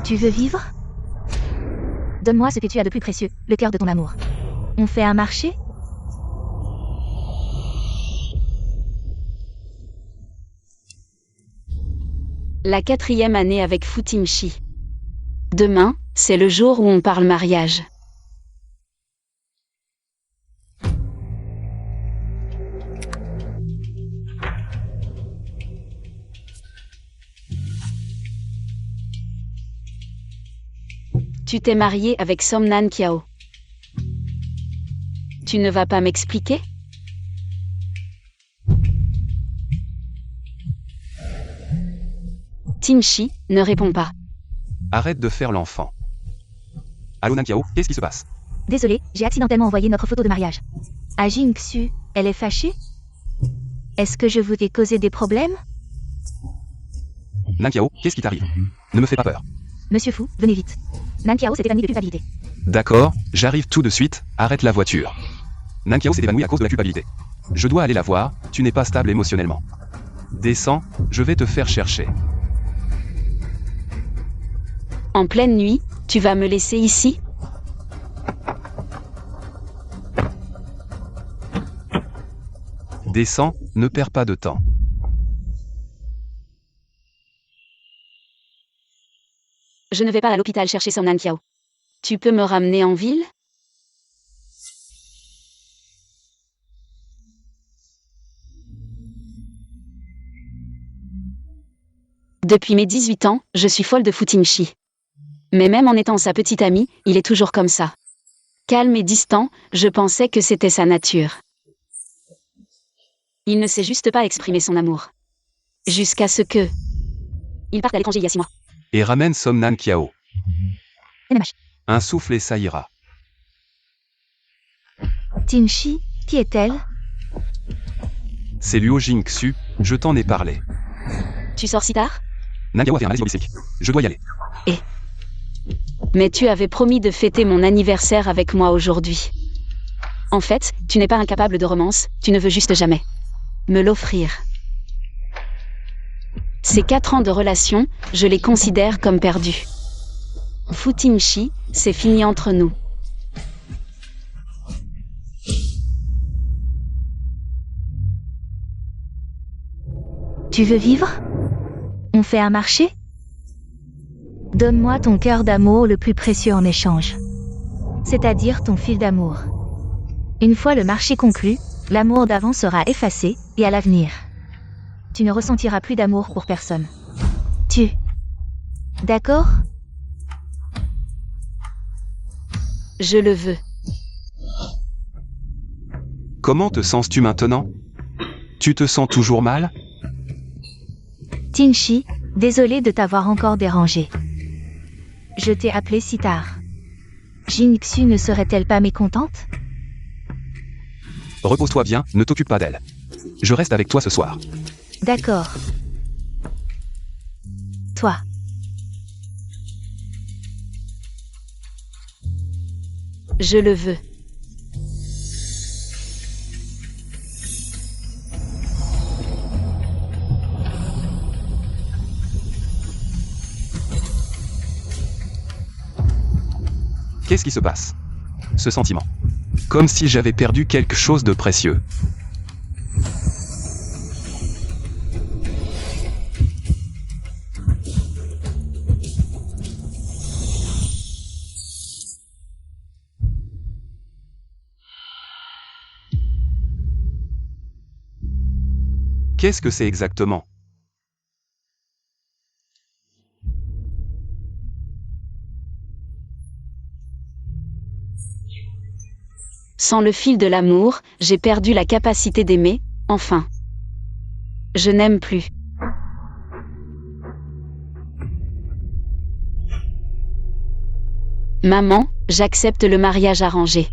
Tu veux vivre? Donne-moi ce que tu as de plus précieux, le cœur de ton amour. On fait un marché? La 4e année avec Fu Timshi. Demain, c'est le jour où on parle mariage. Tu t'es marié avec Somnan Kiao. Tu ne vas pas m'expliquer? Timshi ne répond pas. Arrête de faire l'enfant. Allô Nankiao, qu'est-ce qui se passe? Désolé, j'ai accidentellement envoyé notre photo de mariage. À Jingxu, elle est fâchée? Est-ce que je vous ai causé des problèmes? Nankiao, qu'est-ce qui t'arrive? Ne me fais pas peur. Monsieur Fu, venez vite. Nankiao s'est évanoui de culpabilité. D'accord, j'arrive tout de suite, arrête la voiture. Nankiao s'est évanoui à cause de la culpabilité. Je dois aller la voir, tu n'es pas stable émotionnellement. Descends, je vais te faire chercher. En pleine nuit, tu vas me laisser ici? Descends, ne perds pas de temps. Je ne vais pas à l'hôpital chercher Somnan Kiao. Tu peux me ramener en ville? Depuis mes 18 ans, je suis folle de Fu Timshi. Mais même en étant sa petite amie, il est toujours comme ça. Calme et distant, je pensais que c'était sa nature. Il ne sait juste pas exprimer son amour. Jusqu'à ce que... Il parte à l'étranger il y a 6 mois. Et ramène Somnan Kiao. NMH. Un souffle et ça ira. Timshi, qui est-elle? C'est Luo Jingxu, je t'en ai parlé. Tu sors si tard? Nankiao a fait un malaise obstétrique. Je dois y aller. Mais tu avais promis de fêter mon anniversaire avec moi aujourd'hui. En fait, tu n'es pas incapable de romance, tu ne veux juste jamais me l'offrir. Ces 4 ans de relation, je les considère comme perdus. Fu Timshi, c'est fini entre nous. Tu veux vivre? On fait un marché? Donne-moi ton cœur d'amour le plus précieux en échange. C'est-à-dire ton fil d'amour. Une fois le marché conclu, l'amour d'avant sera effacé, et à l'avenir, tu ne ressentiras plus d'amour pour personne. D'accord? Je le veux. Comment te sens-tu maintenant? Tu te sens toujours mal? Timshi, désolé de t'avoir encore dérangé. Je t'ai appelé si tard. Jingxu ne serait-elle pas mécontente? Repose-toi bien, ne t'occupe pas d'elle. Je reste avec toi ce soir. D'accord. Toi. Je le veux. Qu'est-ce qui se passe? Ce sentiment. Comme si j'avais perdu quelque chose de précieux. Qu'est-ce que c'est exactement? Sans le fil de l'amour, j'ai perdu la capacité d'aimer, enfin. Je n'aime plus. Maman, j'accepte le mariage arrangé.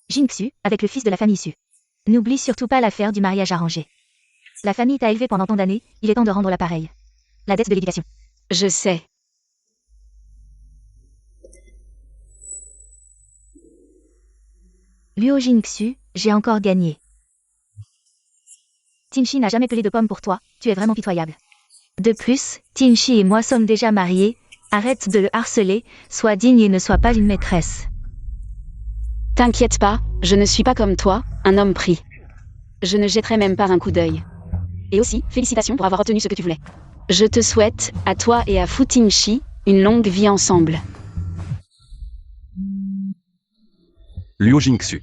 Jingxu, avec le fils de la famille Su. N'oublie surtout pas l'affaire du mariage arrangé. La famille t'a élevé pendant tant d'années, il est temps de rendre l'appareil. La dette de l'éducation. Je sais. Luo Jingxu, j'ai encore gagné. Tinchi n'a jamais pelé de pommes pour toi, tu es vraiment pitoyable. De plus, Tinchi et moi sommes déjà mariés, arrête de le harceler, sois digne et ne sois pas une maîtresse. T'inquiète pas, je ne suis pas comme toi, un homme pris. Je ne jetterai même pas un coup d'œil. Et aussi, félicitations pour avoir obtenu ce que tu voulais. Je te souhaite, à toi et à Fu Tingshi, une longue vie ensemble. Luo Jingxu.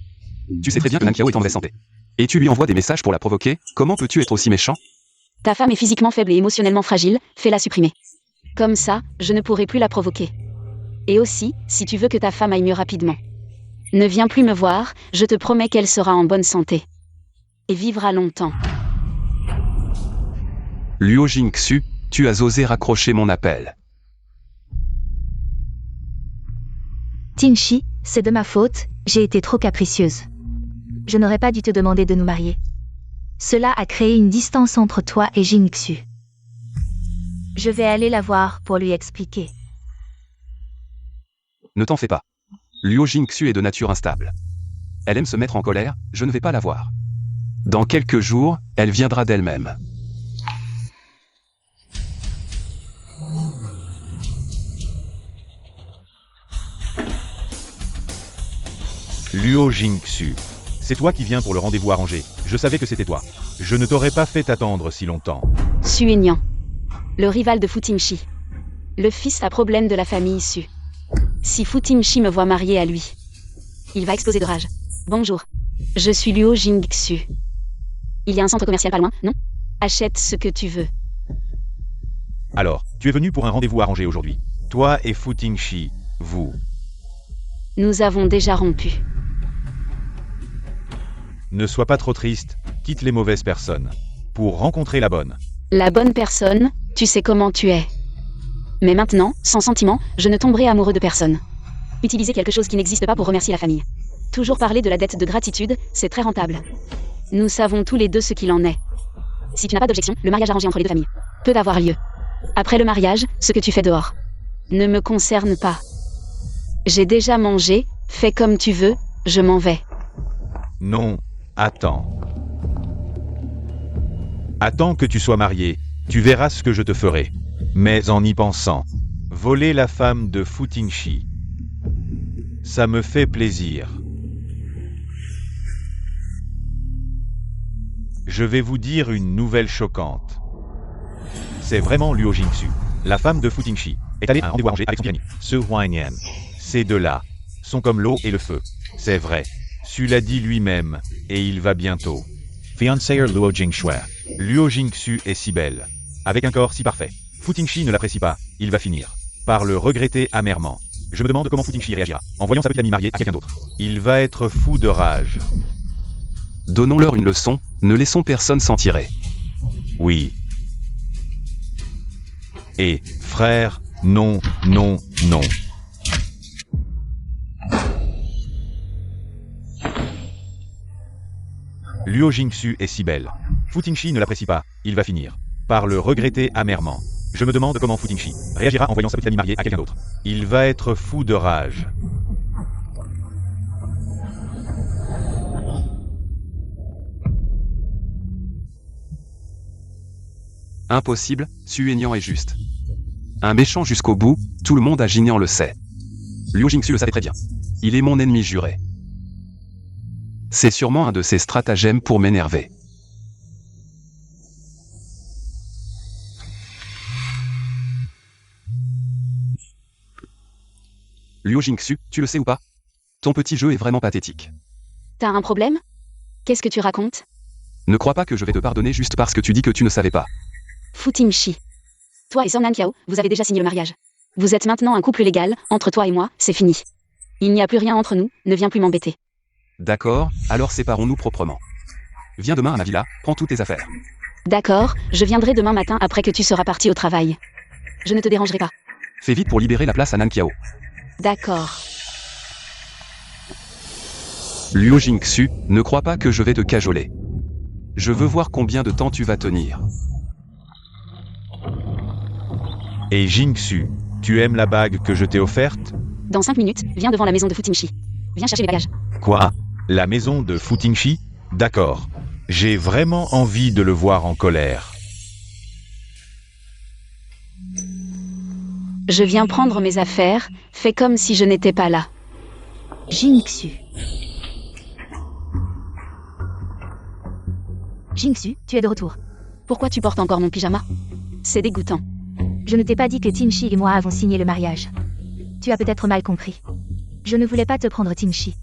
Tu sais très bien que Nankiao est en mauvaise santé. Et tu lui envoies des messages pour la provoquer, comment peux-tu être aussi méchant? Ta femme est physiquement faible et émotionnellement fragile, fais-la supprimer. Comme ça, je ne pourrai plus la provoquer. Et aussi, si tu veux que ta femme aille mieux rapidement. Ne viens plus me voir, je te promets qu'elle sera en bonne santé. Et vivra longtemps. Luo Jingxu, tu as osé raccrocher mon appel. Tinchi, c'est de ma faute, j'ai été trop capricieuse. Je n'aurais pas dû te demander de nous marier. Cela a créé une distance entre toi et Jingxu. Je vais aller la voir pour lui expliquer. Ne t'en fais pas. Luo Jingxu est de nature instable. Elle aime se mettre en colère, je ne vais pas la voir. Dans quelques jours, elle viendra d'elle-même. Luo Jingxu. C'est toi qui viens pour le rendez-vous arrangé. Je savais que c'était toi. Je ne t'aurais pas fait attendre si longtemps. Su Aignan. Le rival de Fu Tingshi. Le fils à problème de la famille Su. Si Fu Tingshi me voit mariée à lui, il va exploser de rage. Bonjour. Je suis Luo Jingxu. Il y a un centre commercial pas loin, non? Achète ce que tu veux. Alors, tu es venu pour un rendez-vous arrangé aujourd'hui. Toi et Fu Tingshi, vous. Nous avons déjà rompu. Ne sois pas trop triste, quitte les mauvaises personnes. Pour rencontrer la bonne. La bonne personne, tu sais comment tu es. Mais maintenant, sans sentiment, je ne tomberai amoureux de personne. Utiliser quelque chose qui n'existe pas pour remercier la famille. Toujours parler de la dette de gratitude, c'est très rentable. Nous savons tous les deux ce qu'il en est. Si tu n'as pas d'objection, le mariage arrangé entre les deux familles peut avoir lieu. Après le mariage, ce que tu fais dehors ne me concerne pas. J'ai déjà mangé, fais comme tu veux, je m'en vais. Non, attends. Attends que tu sois marié, tu verras ce que je te ferai. Mais en y pensant, voler la femme de Fu Tingshi, ça me fait plaisir. Je vais vous dire une nouvelle choquante. C'est vraiment Luo Jingxu, la femme de Fu Tingshi, est allée à un rendez-vous arrangé avec son ami, Ce Huaiyan. Ces deux-là sont comme l'eau et le feu. C'est vrai. Su l'a dit lui-même, et il va bientôt. Fiancée Luo Jingxu. Luo Jingxu est si belle, avec un corps si parfait. Fu Tingshi ne l'apprécie pas, il va finir par le regretter amèrement. Je me demande comment Fu Tingshi réagira en voyant sa petite amie mariée à quelqu'un d'autre. Il va être fou de rage. Donnons-leur une leçon, ne laissons personne s'en tirer. Oui. Et, frère, non, non, non. Luo Jingxu est si belle. Fu Tingshi ne l'apprécie pas, il va finir par le regretter amèrement. Je me demande comment Fu Tingshi réagira en voyant sa petite amie mariée à quelqu'un d'autre. Il va être fou de rage. Impossible, Su Aignan est juste. Un méchant jusqu'au bout, tout le monde à Jinyan le sait. Luo Jingxu le savait très bien. Il est mon ennemi juré. C'est sûrement un de ses stratagèmes pour m'énerver. Luo Jingxu, tu le sais ou pas? Ton petit jeu est vraiment pathétique. T'as un problème? Qu'est-ce que tu racontes? Ne crois pas que je vais te pardonner juste parce que tu dis que tu ne savais pas. Fu Tingshi. Toi et Song Nankiao, vous avez déjà signé le mariage. Vous êtes maintenant un couple légal, entre toi et moi, c'est fini. Il n'y a plus rien entre nous, ne viens plus m'embêter. D'accord, alors séparons-nous proprement. Viens demain à ma villa, prends toutes tes affaires. D'accord, je viendrai demain matin après que tu seras parti au travail. Je ne te dérangerai pas. Fais vite pour libérer la place à Nankiao. D'accord. Luo Jingxu, ne crois pas que je vais te cajoler. Je veux voir combien de temps tu vas tenir. Et Jingxu, tu aimes la bague que je t'ai offerte? Dans 5 minutes, viens devant la maison de Fu Tingshi. Viens chercher les bagages. Quoi? La maison de Fu Tingshi? D'accord. J'ai vraiment envie de le voir en colère. Je viens prendre mes affaires, fais comme si je n'étais pas là. Jingxu. Jingxu, tu es de retour. Pourquoi tu portes encore mon pyjama? C'est dégoûtant. Je ne t'ai pas dit que Tinchi et moi avons signé le mariage. Tu as peut-être mal compris. Je ne voulais pas te prendre Tinchi.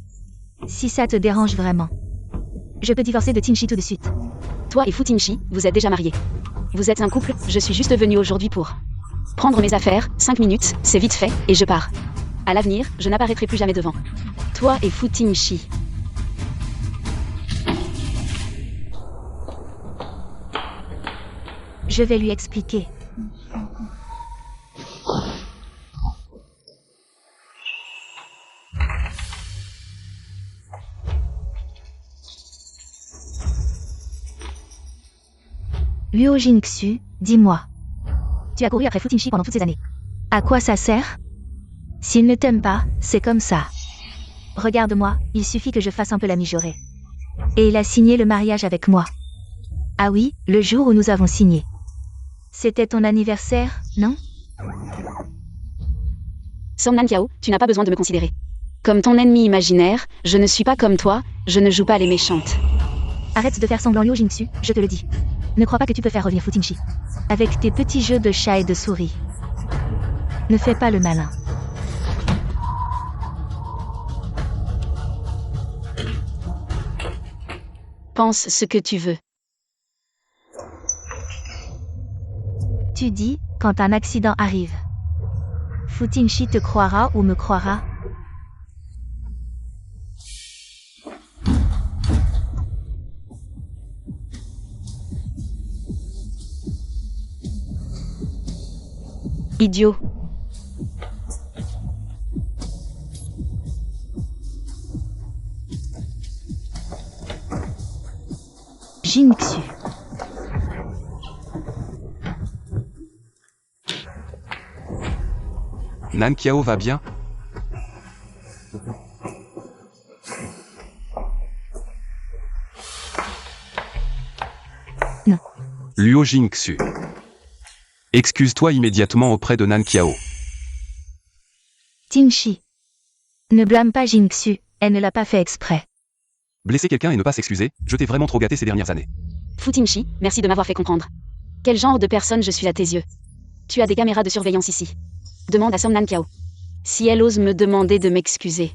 Si ça te dérange vraiment, je peux divorcer de Tinchi tout de suite. Toi et Futinchi, vous êtes déjà mariés. Vous êtes un couple, je suis juste venue aujourd'hui pour prendre mes affaires, 5 minutes, c'est vite fait, et je pars. À l'avenir, je n'apparaîtrai plus jamais devant toi et Futinchi. Je vais lui expliquer. Luo Jingxu, dis-moi. Tu as couru après Futinchi pendant toutes ces années. À quoi ça sert? S'il ne t'aime pas, c'est comme ça. Regarde-moi, il suffit que je fasse un peu la mijaurée. Et il a signé le mariage avec moi. Ah oui, le jour où nous avons signé. C'était ton anniversaire, non? Song Nankiao, tu n'as pas besoin de me considérer comme ton ennemi imaginaire, je ne suis pas comme toi, je ne joue pas les méchantes. Arrête de faire semblant Luo Jingxu, je te le dis. Ne crois pas que tu peux faire revenir Futinchi. Avec tes petits jeux de chat et de souris. Ne fais pas le malin. Pense ce que tu veux. Tu dis, quand un accident arrive. Futinchi te croira ou me croira? Idiot. Jingxu. Nankiao va bien? Non. Luo Jingxu. Excuse-toi immédiatement auprès de Nankiao. Tinchi. Ne blâme pas Jingxu, elle ne l'a pas fait exprès. Blesser quelqu'un et ne pas s'excuser, je t'ai vraiment trop gâté ces dernières années. Futinchi, merci de m'avoir fait comprendre. Quel genre de personne je suis à tes yeux? Tu as des caméras de surveillance ici. Demande à Song Nankiao. Si elle ose me demander de m'excuser.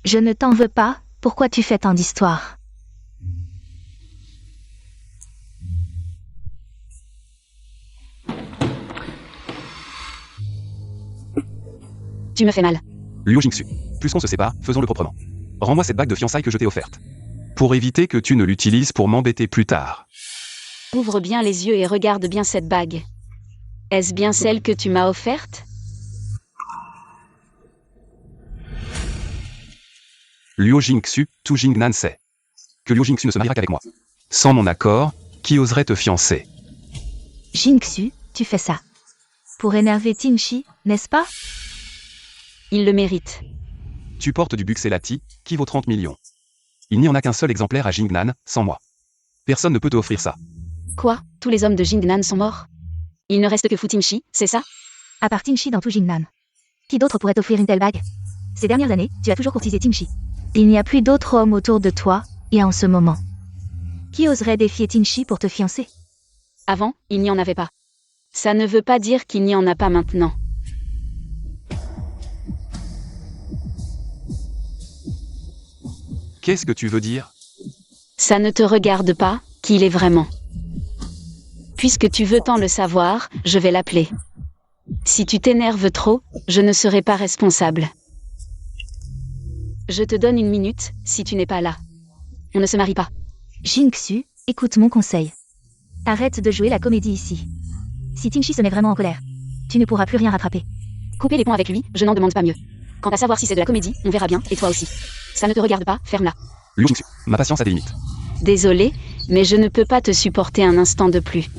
Je ne t'en veux pas, pourquoi tu fais tant d'histoires? Tu me fais mal. Luo Jingxu. Puisqu'on se sépare, faisons-le proprement. Rends-moi cette bague de fiançailles que je t'ai offerte. Pour éviter que tu ne l'utilises pour m'embêter plus tard. Ouvre bien les yeux et regarde bien cette bague. Est-ce bien celle que tu m'as offerte? Luo Jingxu, Tu Jingnan sait que Luo Jingxu ne se mariera qu'avec moi. Sans mon accord, qui oserait te fiancer? Jingxu, tu fais ça. Pour énerver Tinchi, n'est-ce pas? Il le mérite. Tu portes du Buxelati, qui vaut 30 millions. Il n'y en a qu'un seul exemplaire à Jingnan, sans moi. Personne ne peut t'offrir ça. Quoi? Tous les hommes de Jingnan sont morts? Il ne reste que Futinchi, c'est ça? À part Tinchi dans tout Jingnan. Qui d'autre pourrait t'offrir une telle bague? Ces dernières années, tu as toujours courtisé Tinchi. Il n'y a plus d'autres hommes autour de toi, et en ce moment. Qui oserait défier Tinchi pour te fiancer? Avant, il n'y en avait pas. Ça ne veut pas dire qu'il n'y en a pas maintenant. Qu'est-ce que tu veux dire? Ça ne te regarde pas, qui il est vraiment. Puisque tu veux tant le savoir, je vais l'appeler. Si tu t'énerves trop, je ne serai pas responsable. Je te donne 1 minute, si tu n'es pas là. On ne se marie pas. Jingxu, écoute mon conseil. Arrête de jouer la comédie ici. Si Tinchi se met vraiment en colère, tu ne pourras plus rien rattraper. Couper les ponts avec lui, je n'en demande pas mieux. Quant à savoir si c'est de la comédie, on verra bien, et toi aussi. Ça ne te regarde pas, ferme-la. Luo Jingxu, ma patience a des limites. Désolé, mais je ne peux pas te supporter un instant de plus.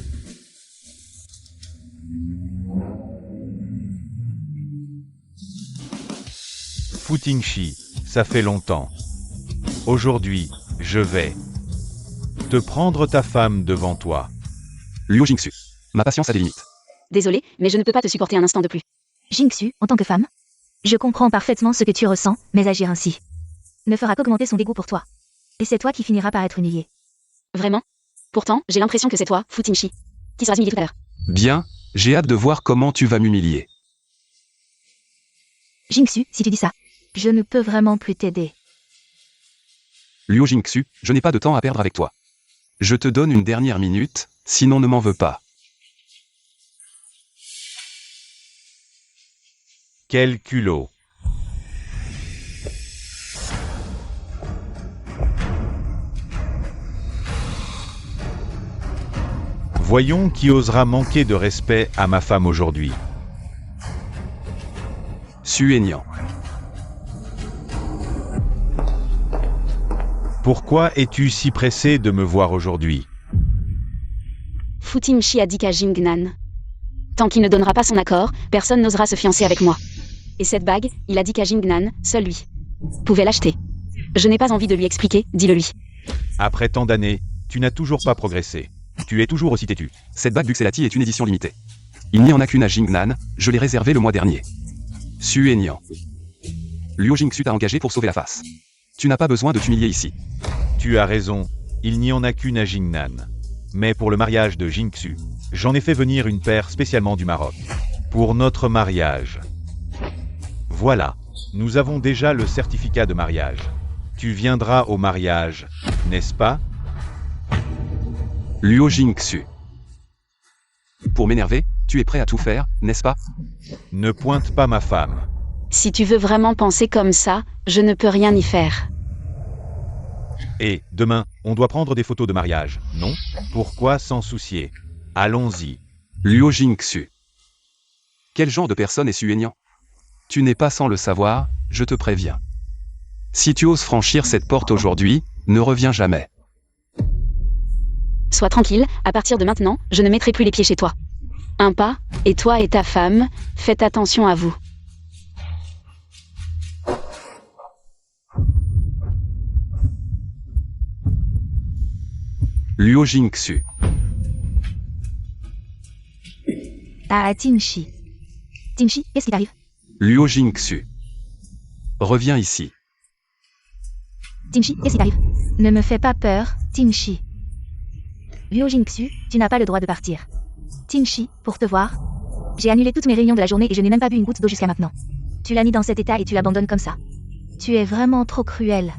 Futinchi, ça fait longtemps. Aujourd'hui, Je vais te prendre ta femme devant toi. Liu Jingxu. Ma patience a des limites. Désolé, mais je ne peux pas te supporter un instant de plus. Jingxu, en tant que femme, je comprends parfaitement ce que tu ressens, mais agir ainsi ne fera qu'augmenter son dégoût pour toi. Et c'est toi qui finiras par être humilié. Vraiment? Pourtant, j'ai l'impression que c'est toi, Fu Tingshi, qui seras humilié tout à l'heure. Bien, j'ai hâte de voir comment tu vas m'humilier. Jingxu, si tu dis ça, je ne peux vraiment plus t'aider. Liu Jingxu, je n'ai pas de temps à perdre avec toi. Je te donne une dernière minute, sinon ne m'en veux pas. Quel culot. Voyons qui osera manquer de respect à ma femme aujourd'hui. Su Aignan. Pourquoi es-tu si pressé de me voir aujourd'hui? Fu Tingshi a dit qu'à Jingnan. Tant qu'il ne donnera pas son accord, personne n'osera se fiancer avec moi. Et cette bague, il a dit qu'à Jingnan, seul lui pouvait l'acheter. Je n'ai pas envie de lui expliquer, dis-le lui. Après tant d'années, tu n'as toujours pas progressé. Tu es toujours aussi têtu. Cette bague Buxelati est une édition limitée. Il n'y en a qu'une à Jingnan, je l'ai réservée le mois dernier. Su Aignan. Liu Jingxu t'a engagé pour sauver la face. Tu n'as pas besoin de t'humilier ici. Tu as raison, il n'y en a qu'une à Jingnan. Mais pour le mariage de Jingxu, j'en ai fait venir une paire spécialement du Maroc. Pour notre mariage. Voilà, nous avons déjà le certificat de mariage. Tu viendras au mariage, n'est-ce pas? Liu Jingxu. Pour m'énerver, tu es prêt à tout faire, n'est-ce pas? Ne pointe pas ma femme. Si tu veux vraiment penser comme ça, je ne peux rien y faire. Et, demain, on doit prendre des photos de mariage, non? Pourquoi s'en soucier? Allons-y. Liu Jingxu. Quel genre de personne est Su Aignan? Tu n'es pas sans le savoir, je te préviens. Si tu oses franchir cette porte aujourd'hui, ne reviens jamais. Sois tranquille, à partir de maintenant, je ne mettrai plus les pieds chez toi. Un pas, et toi et ta femme, faites attention à vous. Liu Jingxu. Ah, Tingshi. Tingshi, qu'est-ce qui t'arrive? Liu Jingxu. Reviens ici. Tingshi, qu'est-ce qui t'arrive? Ne me fais pas peur, Tingshi. Liu Jingxu, tu n'as pas le droit de partir. Tingshi, pour te voir, j'ai annulé toutes mes réunions de la journée et je n'ai même pas bu une goutte d'eau jusqu'à maintenant. Tu l'as mis dans cet état et tu l'abandonnes comme ça. Tu es vraiment trop cruel.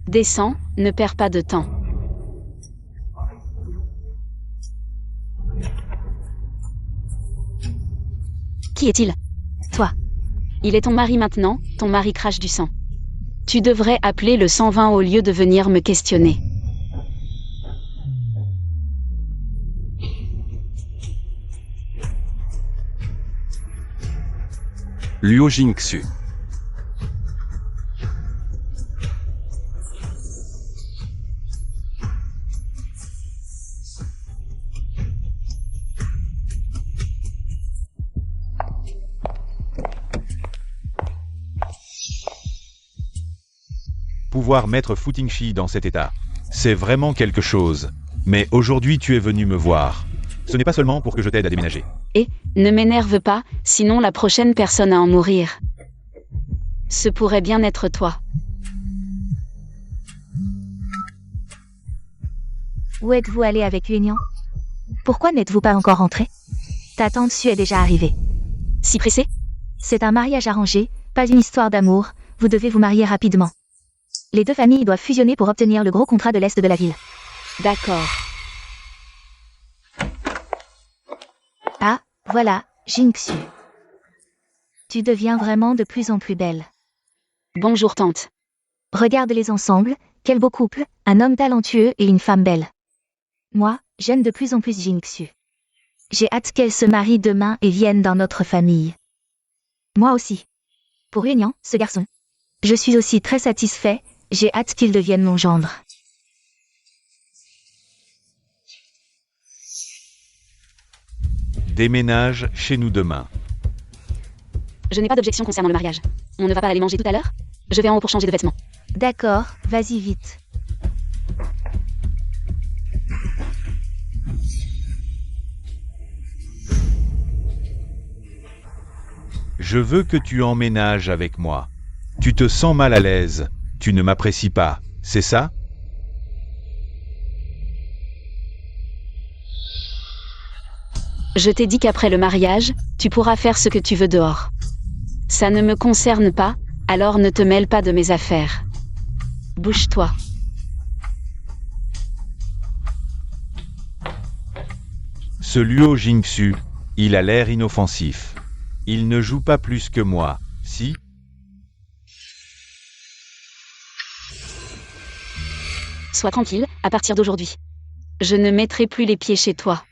Descends, ne perds pas de temps. Qui est-il? Toi. Il est ton mari maintenant, ton mari crache du sang. Tu devrais appeler le 120 au lieu de venir me questionner. Liu Jingxu. Pouvoir mettre Fu Tingshi dans cet état, c'est vraiment quelque chose. Mais aujourd'hui tu es venu me voir. Ce n'est pas seulement pour que je t'aide à déménager. Et, ne m'énerve pas, sinon la prochaine personne à en mourir. Ce pourrait bien être toi. Où êtes-vous allé avec Aignan? Pourquoi n'êtes-vous pas encore rentré? Ta tante Su est déjà arrivée. Si pressé? C'est un mariage arrangé, pas une histoire d'amour, vous devez vous marier rapidement. Les deux familles doivent fusionner pour obtenir le gros contrat de l'Est de la ville. D'accord. Ah, voilà, Jingxu. Tu deviens vraiment de plus en plus belle. Bonjour tante. Regarde-les ensemble, quel beau couple, un homme talentueux et une femme belle. Moi, j'aime de plus en plus Jingxu. J'ai hâte qu'elle se marie demain et vienne dans notre famille. Moi aussi. Pour Aignan, ce garçon. Je suis aussi très satisfait, j'ai hâte qu'il devienne mon gendre. Déménage chez nous demain. Je n'ai pas d'objection concernant le mariage. On ne va pas aller manger tout à l'heure? Je vais en haut pour changer de vêtements. D'accord, vas-y vite. Je veux que tu emménages avec moi. Tu te sens mal à l'aise. Tu ne m'apprécies pas, c'est ça? Je t'ai dit qu'après le mariage, tu pourras faire ce que tu veux dehors. Ça ne me concerne pas, alors ne te mêle pas de mes affaires. Bouge-toi. Ce Luo Jingsu, il a l'air inoffensif. Il ne joue pas plus que moi, si? Sois tranquille, à partir d'aujourd'hui. Je ne mettrai plus les pieds chez toi.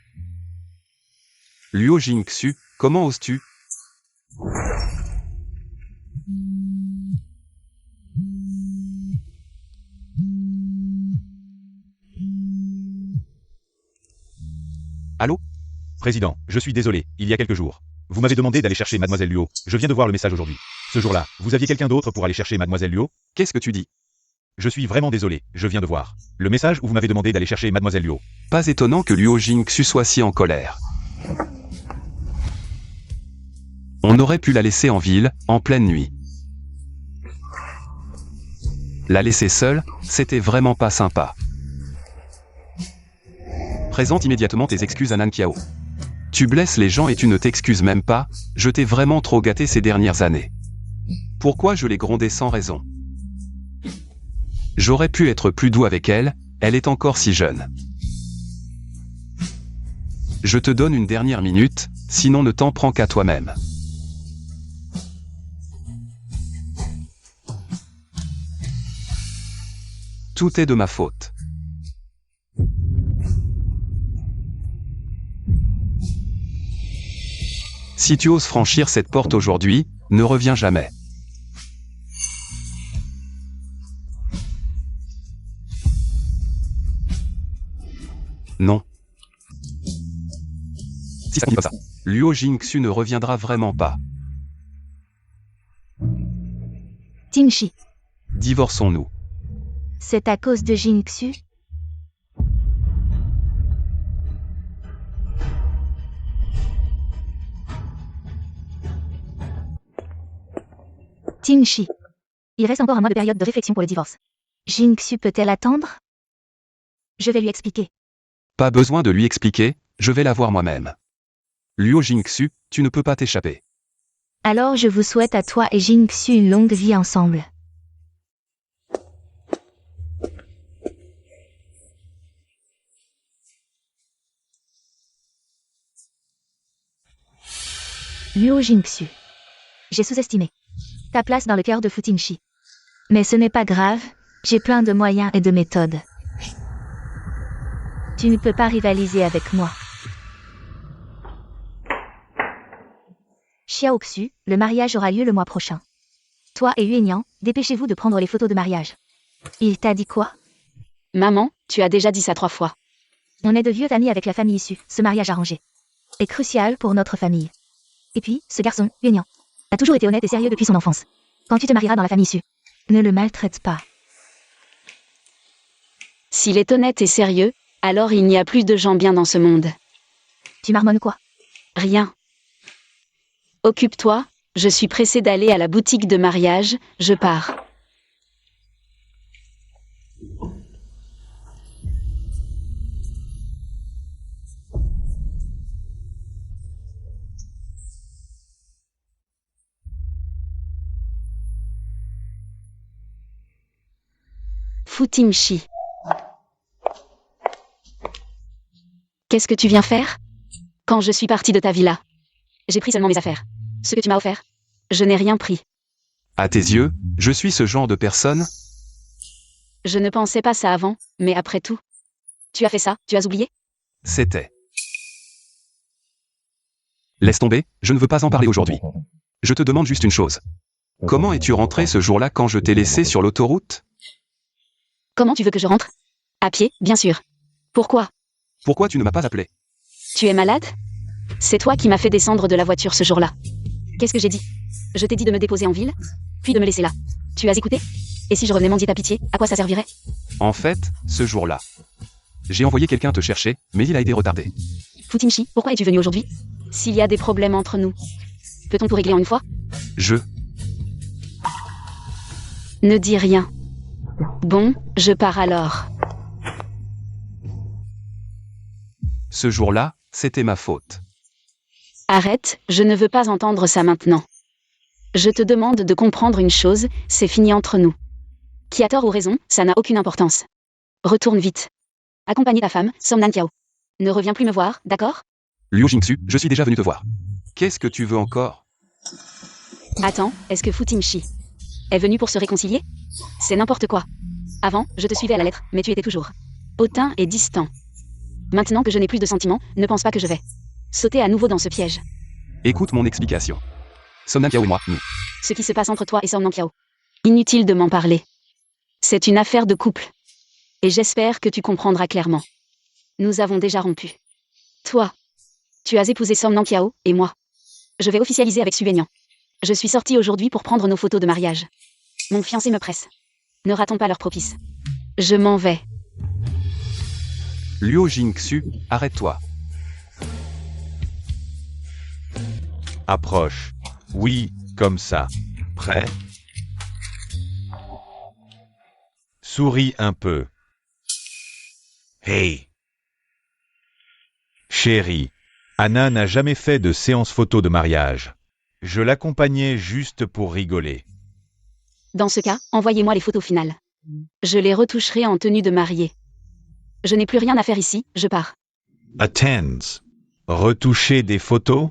Luo Jingxu, comment oses-tu? Allô? Président, je suis désolé, il y a quelques jours. Vous m'avez demandé d'aller chercher Mademoiselle Luo. Je viens de voir le message aujourd'hui. Ce jour-là, vous aviez quelqu'un d'autre pour aller chercher Mademoiselle Luo? Qu'est-ce que tu dis? Je suis vraiment désolé, je viens de voir. Le message où vous m'avez demandé d'aller chercher Mademoiselle Luo. Pas étonnant que Luo Jingxu soit si en colère. On aurait pu la laisser en ville, en pleine nuit. La laisser seule, c'était vraiment pas sympa. Présente immédiatement tes excuses à Nan Qiao. Tu blesses les gens et tu ne t'excuses même pas, je t'ai vraiment trop gâté ces dernières années. Pourquoi je l'ai grondée sans raison? J'aurais pu être plus doux avec elle, elle est encore si jeune. Je te donne une dernière minute, sinon ne t'en prends qu'à toi-même. Tout est de ma faute. Si tu oses franchir cette porte aujourd'hui, ne reviens jamais. Non. Si ça finit comme ça, Luo Jingxu ne reviendra vraiment pas. Tingshi, Divorçons-nous. c'est à cause de Jingxu? Tingshi. Il reste encore un mois de période de réflexion pour le divorce. Jingxu peut-elle attendre? Je vais lui expliquer. Pas besoin de lui expliquer, je vais la voir moi-même. Luo Jingxu, tu ne peux pas t'échapper. Alors je vous souhaite à toi et Jingxu une longue vie ensemble. Luo Jingxu. J'ai sous-estimé ta place dans le cœur de Futingshi. Mais ce n'est pas grave, j'ai plein de moyens et de méthodes. Tu ne peux pas rivaliser avec moi. Xiaoxu, le mariage aura lieu le mois prochain. Toi et Yuenian, dépêchez-vous de prendre les photos de mariage. Il t'a dit quoi? Maman, tu as déjà dit ça 3 fois. On est de vieux amis avec la famille issue, ce mariage arrangé est crucial pour notre famille. Et puis, ce garçon, Yuenian, a toujours été honnête et sérieux depuis son enfance. Quand tu te marieras dans la famille issue, ne le maltraite pas. S'il est honnête et sérieux, alors il n'y a plus de gens bien dans ce monde. Tu marmonnes quoi? Rien. Occupe-toi, je suis pressée d'aller à la boutique de mariage, je pars. Futingshi. Qu'est-ce que tu viens faire? Quand je suis partie de ta villa, j'ai pris seulement mes affaires. Ce que tu m'as offert, je n'ai rien pris. À tes yeux, je suis ce genre de personne? Je ne pensais pas ça avant, mais après tout. Tu as fait ça, tu as oublié? C'était. Laisse tomber, je ne veux pas en parler aujourd'hui. Je te demande juste une chose. Comment es-tu rentré ce jour-là quand je t'ai laissé sur l'autoroute? Comment tu veux que je rentre? À pied, bien sûr. Pourquoi? Pourquoi tu ne m'as pas appelé? Tu es malade? C'est toi qui m'as fait descendre de la voiture ce jour-là. Qu'est-ce que j'ai dit? Je t'ai dit de me déposer en ville, puis de me laisser là. Tu as écouté? Et si je revenais mendier ta pitié, à quoi ça servirait? En fait, ce jour-là, j'ai envoyé quelqu'un te chercher, mais il a été retardé. Futinchi, pourquoi es-tu venu aujourd'hui? S'il y a des problèmes entre nous, peut-on tout régler en une fois? Ne dis rien. Bon, je pars alors. Ce jour-là, c'était ma faute. Arrête, je ne veux pas entendre ça maintenant. Je te demande de comprendre une chose, c'est fini entre nous. Qui a tort ou raison, ça n'a aucune importance. Retourne vite. Accompagne ta femme, Somnan Kiao. Ne reviens plus me voir, d'accord? Liu Jingsu, je suis déjà venu te voir. Qu'est-ce que tu veux encore? Attends, est-ce que Futimshi est venu pour se réconcilier? C'est n'importe quoi. Avant, je te suivais à la lettre, mais tu étais toujours hautain et distant. Maintenant que je n'ai plus de sentiments, ne pense pas que je vais sauter à nouveau dans ce piège. Écoute mon explication. Somnan Kiao et moi, nous. Ce qui se passe entre toi et Somnan Kiao. Inutile de m'en parler. C'est une affaire de couple. Et j'espère que tu comprendras clairement. Nous avons déjà rompu. Toi, tu as épousé Somnan Kiao, et moi. Je vais officialiser avec Suvenyan. Je suis sortie aujourd'hui pour prendre nos photos de mariage. Mon fiancé me presse. Ne ratons pas l'heure propice. Je m'en vais. Liu Jingsu, arrête-toi. Approche. Oui, comme ça. Prêt? Souris un peu. Hey. Chérie, Anna n'a jamais fait de séance photo de mariage. Je l'accompagnais juste pour rigoler. Dans ce cas, envoyez-moi les photos finales. Je les retoucherai en tenue de mariée. Je n'ai plus rien à faire ici, je pars. Attends. Retoucher des photos?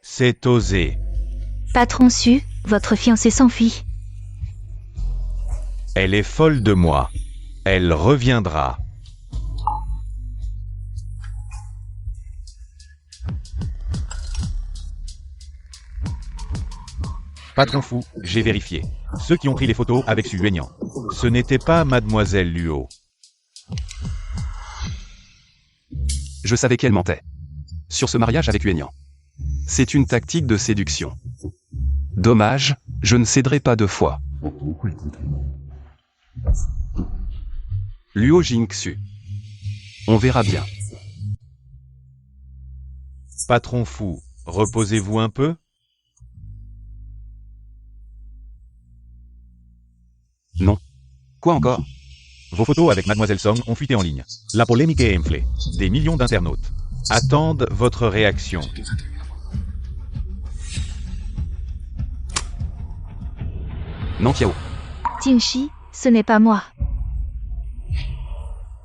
C'est osé. Patron Su, votre fiancé s'enfuit. Elle est folle de moi. Elle reviendra. Patron fou, j'ai vérifié. Ceux qui ont pris les photos avec Su Yuenyan. Ce n'était pas Mademoiselle Luo. Je savais qu'elle mentait. Sur ce mariage avec Yuenyan. C'est une tactique de séduction. Dommage, je ne céderai pas 2 fois. Liu Jingsu. On verra bien. Patron fou, reposez-vous un peu? Non. Quoi encore? Vos photos avec Mademoiselle Song ont fuité en ligne. La polémique est enflée. Des millions d'internautes attendent votre réaction. Non Kiao. Tinchi, ce n'est pas moi.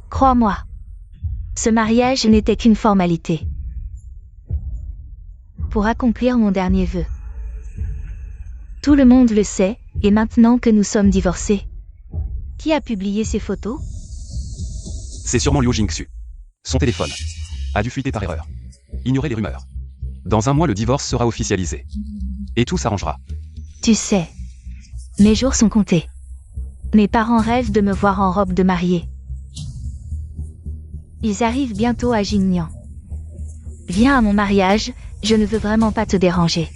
Crois-moi. Ce mariage n'était qu'une formalité. Pour accomplir mon dernier vœu. Tout le monde le sait, et maintenant que nous sommes divorcés. Qui a publié ces photos? C'est sûrement Liu Jingsu. Son téléphone a dû fuiter par erreur. Ignorez les rumeurs. Dans 1 mois, le divorce sera officialisé. Et tout s'arrangera. Tu sais. Mes jours sont comptés. Mes parents rêvent de me voir en robe de mariée. Ils arrivent bientôt à Jinyan. Viens à mon mariage, je ne veux vraiment pas te déranger.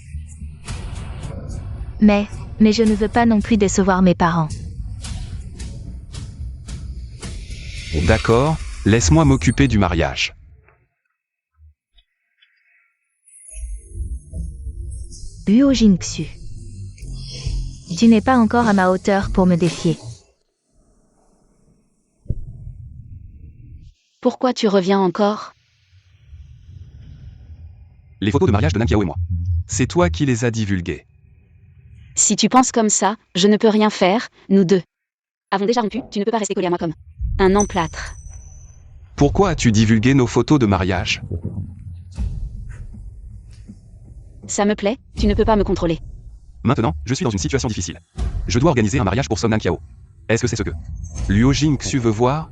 Mais je ne veux pas non plus décevoir mes parents. D'accord, laisse-moi m'occuper du mariage. Luo Jingsu. Tu n'es pas encore à ma hauteur pour me défier. Pourquoi tu reviens encore? Les photos de mariage de Nankiao et moi. C'est toi qui les as divulguées. Si tu penses comme ça, je ne peux rien faire, nous deux. Avons déjà rompu, tu ne peux pas rester collé à moi comme un emplâtre. Pourquoi as-tu divulgué nos photos de mariage? Ça me plaît, tu ne peux pas me contrôler. Maintenant, je suis dans une situation difficile. Je dois organiser un mariage pour Somnan Kiao. Est-ce que c'est ce que Liu Jingsu veut voir?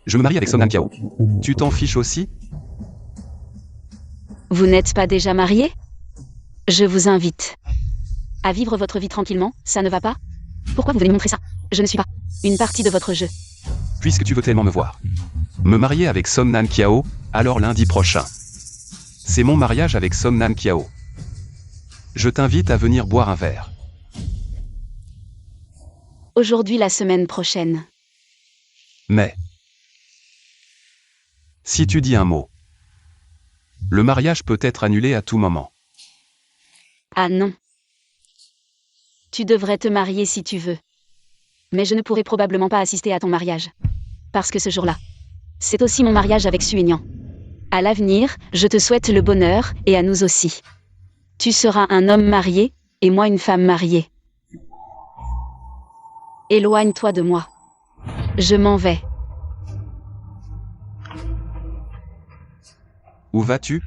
Je me marie avec Somnan Kiao. Tu t'en fiches aussi? Vous n'êtes pas déjà marié? Je vous invite à vivre votre vie tranquillement, ça ne va pas? Pourquoi vous venez me montrer ça? Je ne suis pas une partie de votre jeu. puisque tu veux tellement me voir. Me marier avec Son Nan Kiao, alors lundi prochain. C'est mon mariage avec Son Nan Kiao. Je t'invite à venir boire un verre. Aujourd'hui la semaine prochaine. Mais... si tu dis un mot, le mariage peut être annulé à tout moment. Ah non. Tu devrais te marier si tu veux. Mais je ne pourrai probablement pas assister à ton mariage. Parce que ce jour-là, c'est aussi mon mariage avec Suignan. À l'avenir, je te souhaite le bonheur, et à nous aussi. Tu seras un homme marié, et moi une femme mariée. Éloigne-toi de moi. Je m'en vais. Où vas-tu?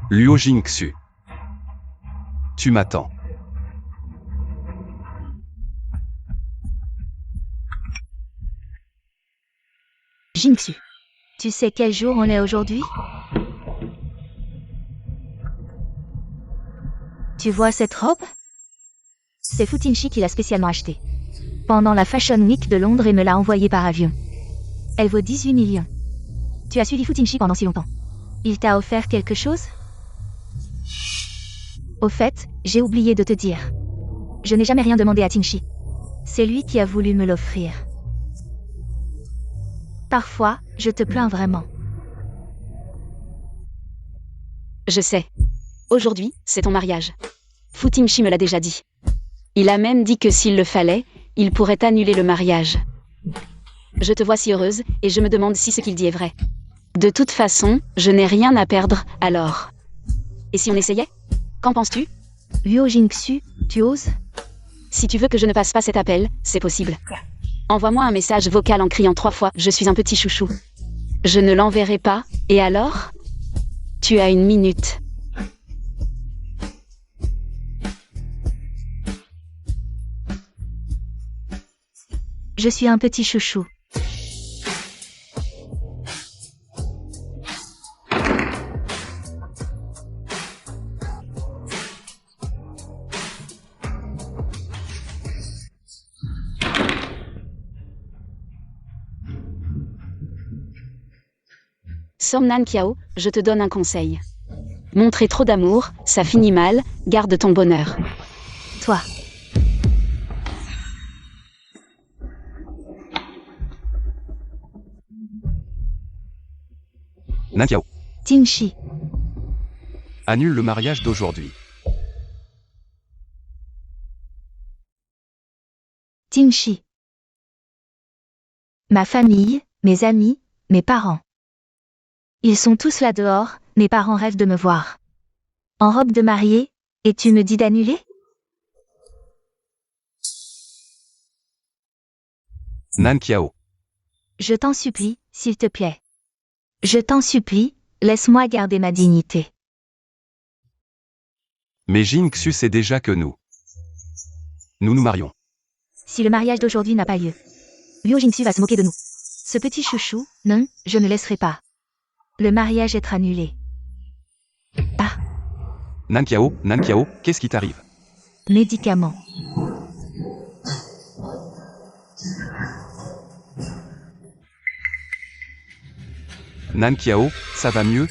Luo Jingxu. Tu m'attends. Jingxu. Tu sais quel jour on est aujourd'hui? Tu vois cette robe? C'est Futingshi qui l'a spécialement achetée. Pendant la Fashion Week de Londres et me l'a envoyée par avion. Elle vaut 18 millions. Tu as suivi Futingshi pendant si longtemps. Il t'a offert quelque chose? Au fait, j'ai oublié de te dire. Je n'ai jamais rien demandé à Tingshi. C'est lui qui a voulu me l'offrir. Parfois, je te plains vraiment. Je sais. Aujourd'hui, c'est ton mariage. Futingshi me l'a déjà dit. Il a même dit que s'il le fallait, il pourrait annuler le mariage. Je te vois si heureuse, et je me demande si ce qu'il dit est vrai. De toute façon, je n'ai rien à perdre, alors. Et si on essayait? Qu'en penses-tu? Luo Jingxu, tu oses? Si tu veux que je ne passe pas cet appel, c'est possible. Envoie-moi un message vocal en criant 3 fois « Je suis un petit chouchou ». Je ne l'enverrai pas, et alors? Tu as 1 minute. Je suis un petit chouchou. Somnan Kiao, je te donne un conseil. Montrer trop d'amour, ça finit mal, garde ton bonheur. Toi. Nan Kiao. Tingshi. Annule le mariage d'aujourd'hui. Tingshi. Ma famille, mes amis, mes parents. Ils sont tous là dehors, mes parents rêvent de me voir. En robe de mariée, et tu me dis d'annuler? Nan Kiao. Je t'en supplie, s'il te plaît. Je t'en supplie, laisse-moi garder ma dignité. Mais Jingxu sait déjà que nous nous marions. Si le mariage d'aujourd'hui n'a pas lieu, Luo Jingxu va se moquer de nous. Ce petit chouchou, non, je ne laisserai pas. Le mariage être annulé. Ah, Nan Kiao, qu'est-ce qui t'arrive? médicaments. Nan Kiao, ça va mieux?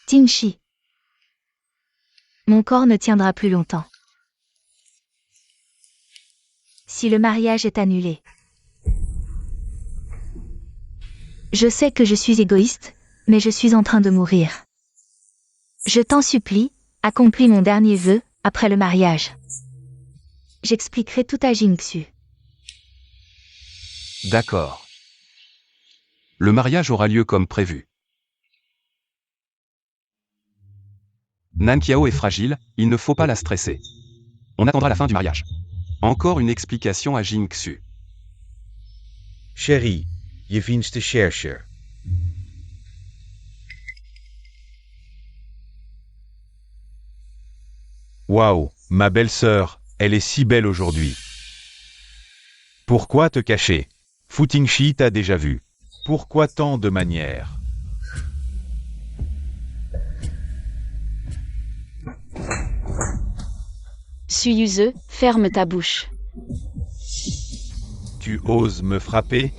Tingshi. Mon corps ne tiendra plus longtemps. Si le mariage est annulé. Je sais que je suis égoïste, mais je suis en train de mourir. Je t'en supplie, accomplis mon dernier vœu, après le mariage. J'expliquerai tout à Jingxu. D'accord. Le mariage aura lieu comme prévu. Nan Kiao est fragile, il ne faut pas la stresser. On attendra la fin du mariage. Encore une explication à Jingxu. Chérie, je viens te chercher. Waouh, ma belle-sœur, elle est si belle aujourd'hui. Pourquoi te cacher? Futingshi t'a déjà vu. Pourquoi tant de manières? Suyuze, ferme ta bouche. Tu oses me frapper?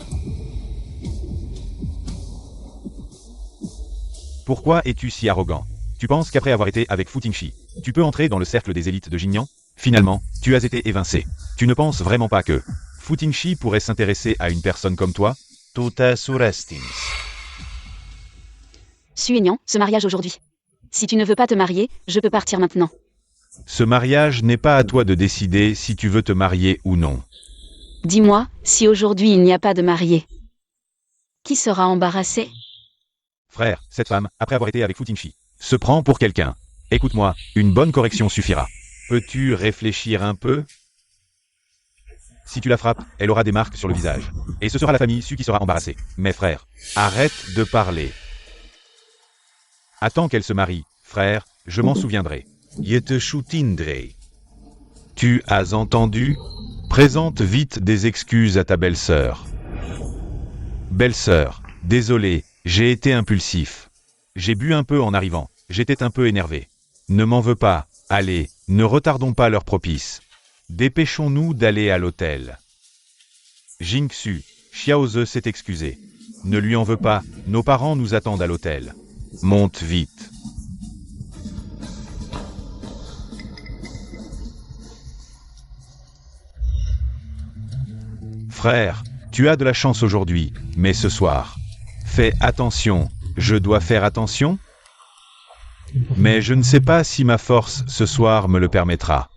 Pourquoi es-tu si arrogant? Tu penses qu'après avoir été avec Fu Tingshi, tu peux entrer dans le cercle des élites de Jingnian? Finalement, tu as été évincé. Tu ne penses vraiment pas que Fu Tingshi pourrait s'intéresser à une personne comme toi? Tu te surestimes. Suignan, ce mariage aujourd'hui. Si tu ne veux pas te marier, je peux partir maintenant. Ce mariage n'est pas à toi de décider si tu veux te marier ou non. Dis-moi, si aujourd'hui il n'y a pas de marié, qui sera embarrassé? Frère, cette femme, après avoir été avec Fu Tingshi, se prend pour quelqu'un. Écoute-moi, une bonne correction suffira. Peux-tu réfléchir un peu? Si tu la frappes, elle aura des marques sur le visage. Et ce sera la famille Su qui sera embarrassée. Mais frère, arrête de parler. Attends qu'elle se marie, frère, je m'en souviendrai. Je te soutiendrai. Tu as entendu? Présente vite des excuses à ta belle-sœur. Belle-sœur, désolé, j'ai été impulsif. J'ai bu un peu en arrivant, j'étais un peu énervé. Ne m'en veux pas, allez, ne retardons pas l'heure propice. Dépêchons-nous d'aller à l'hôtel. Jingsu, Xiaoze s'est excusé. Ne lui en veux pas, nos parents nous attendent à l'hôtel. Monte vite. Frère, tu as de la chance aujourd'hui, mais ce soir. Fais attention, je dois faire attention? Mais je ne sais pas si ma force ce soir me le permettra.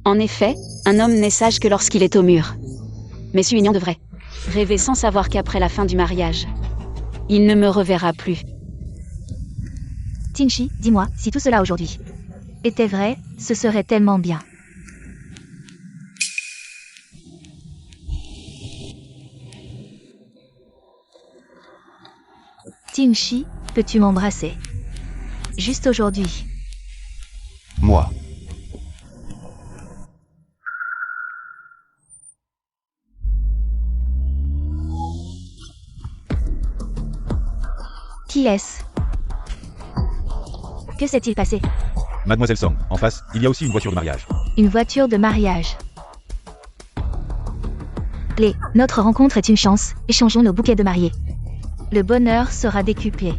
En effet, un homme n'est sage que lorsqu'il est au mur. Mais Suignan devrait rêver sans savoir qu'après la fin du mariage, il ne me reverra plus. Tingshi, dis-moi, si tout cela aujourd'hui était vrai, ce serait tellement bien. Tingshi, peux-tu m'embrasser? Juste aujourd'hui. Moi. Qui est-ce? Que s'est-il passé? Mademoiselle Song, en face, il y a aussi une voiture de mariage. Une voiture de mariage. Notre rencontre est une chance, échangeons nos bouquets de mariés. Le bonheur sera décuplé.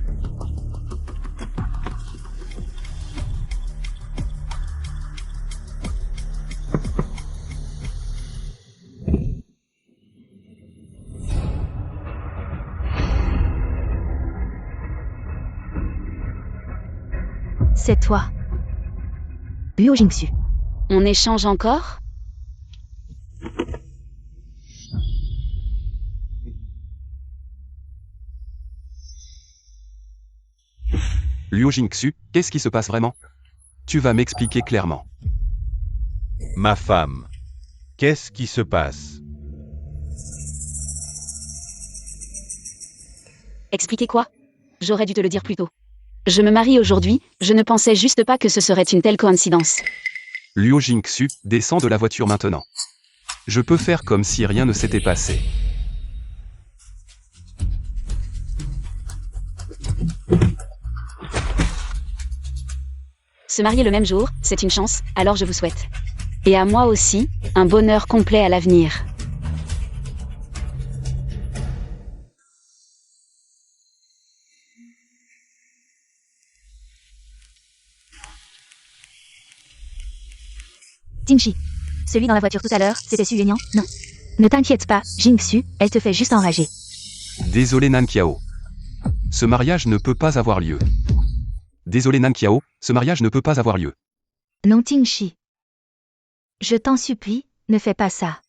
C'est toi. Luo Jingsu. On échange encore? Liu Jingxu, qu'est-ce qui se passe vraiment? Tu vas m'expliquer clairement. Ma femme. Qu'est-ce qui se passe? Expliquez quoi? J'aurais dû te le dire plus tôt. Je me marie aujourd'hui, je ne pensais juste pas que ce serait une telle coïncidence. Liu Jingxu, descends de la voiture maintenant. Je peux faire comme si rien ne s'était passé. Se marier le même jour, c'est une chance, alors je vous souhaite. Et à moi aussi, un bonheur complet à l'avenir. Tingshi. Celui dans la voiture tout à l'heure, c'était Su Yuenian? Non. Ne t'inquiète pas, Jingsu, elle te fait juste enrager. Désolé Nankiao. Ce mariage ne peut pas avoir lieu. Désolé Nankiao, ce mariage ne peut pas avoir lieu. Non Tingshi. Je t'en supplie, ne fais pas ça.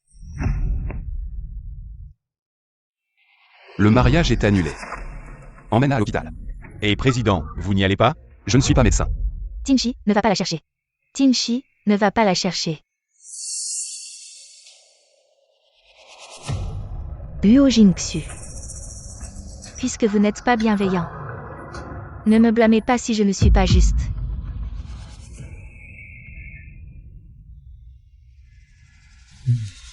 Le mariage est annulé. Emmène à l'hôpital. Et président, vous n'y allez pas? Je ne suis pas médecin. Tingshi, ne va pas la chercher. Tingshi, ne va pas la chercher. Luo Jingxu. Puisque vous n'êtes pas bienveillant, ne me blâmez pas si je ne suis pas juste.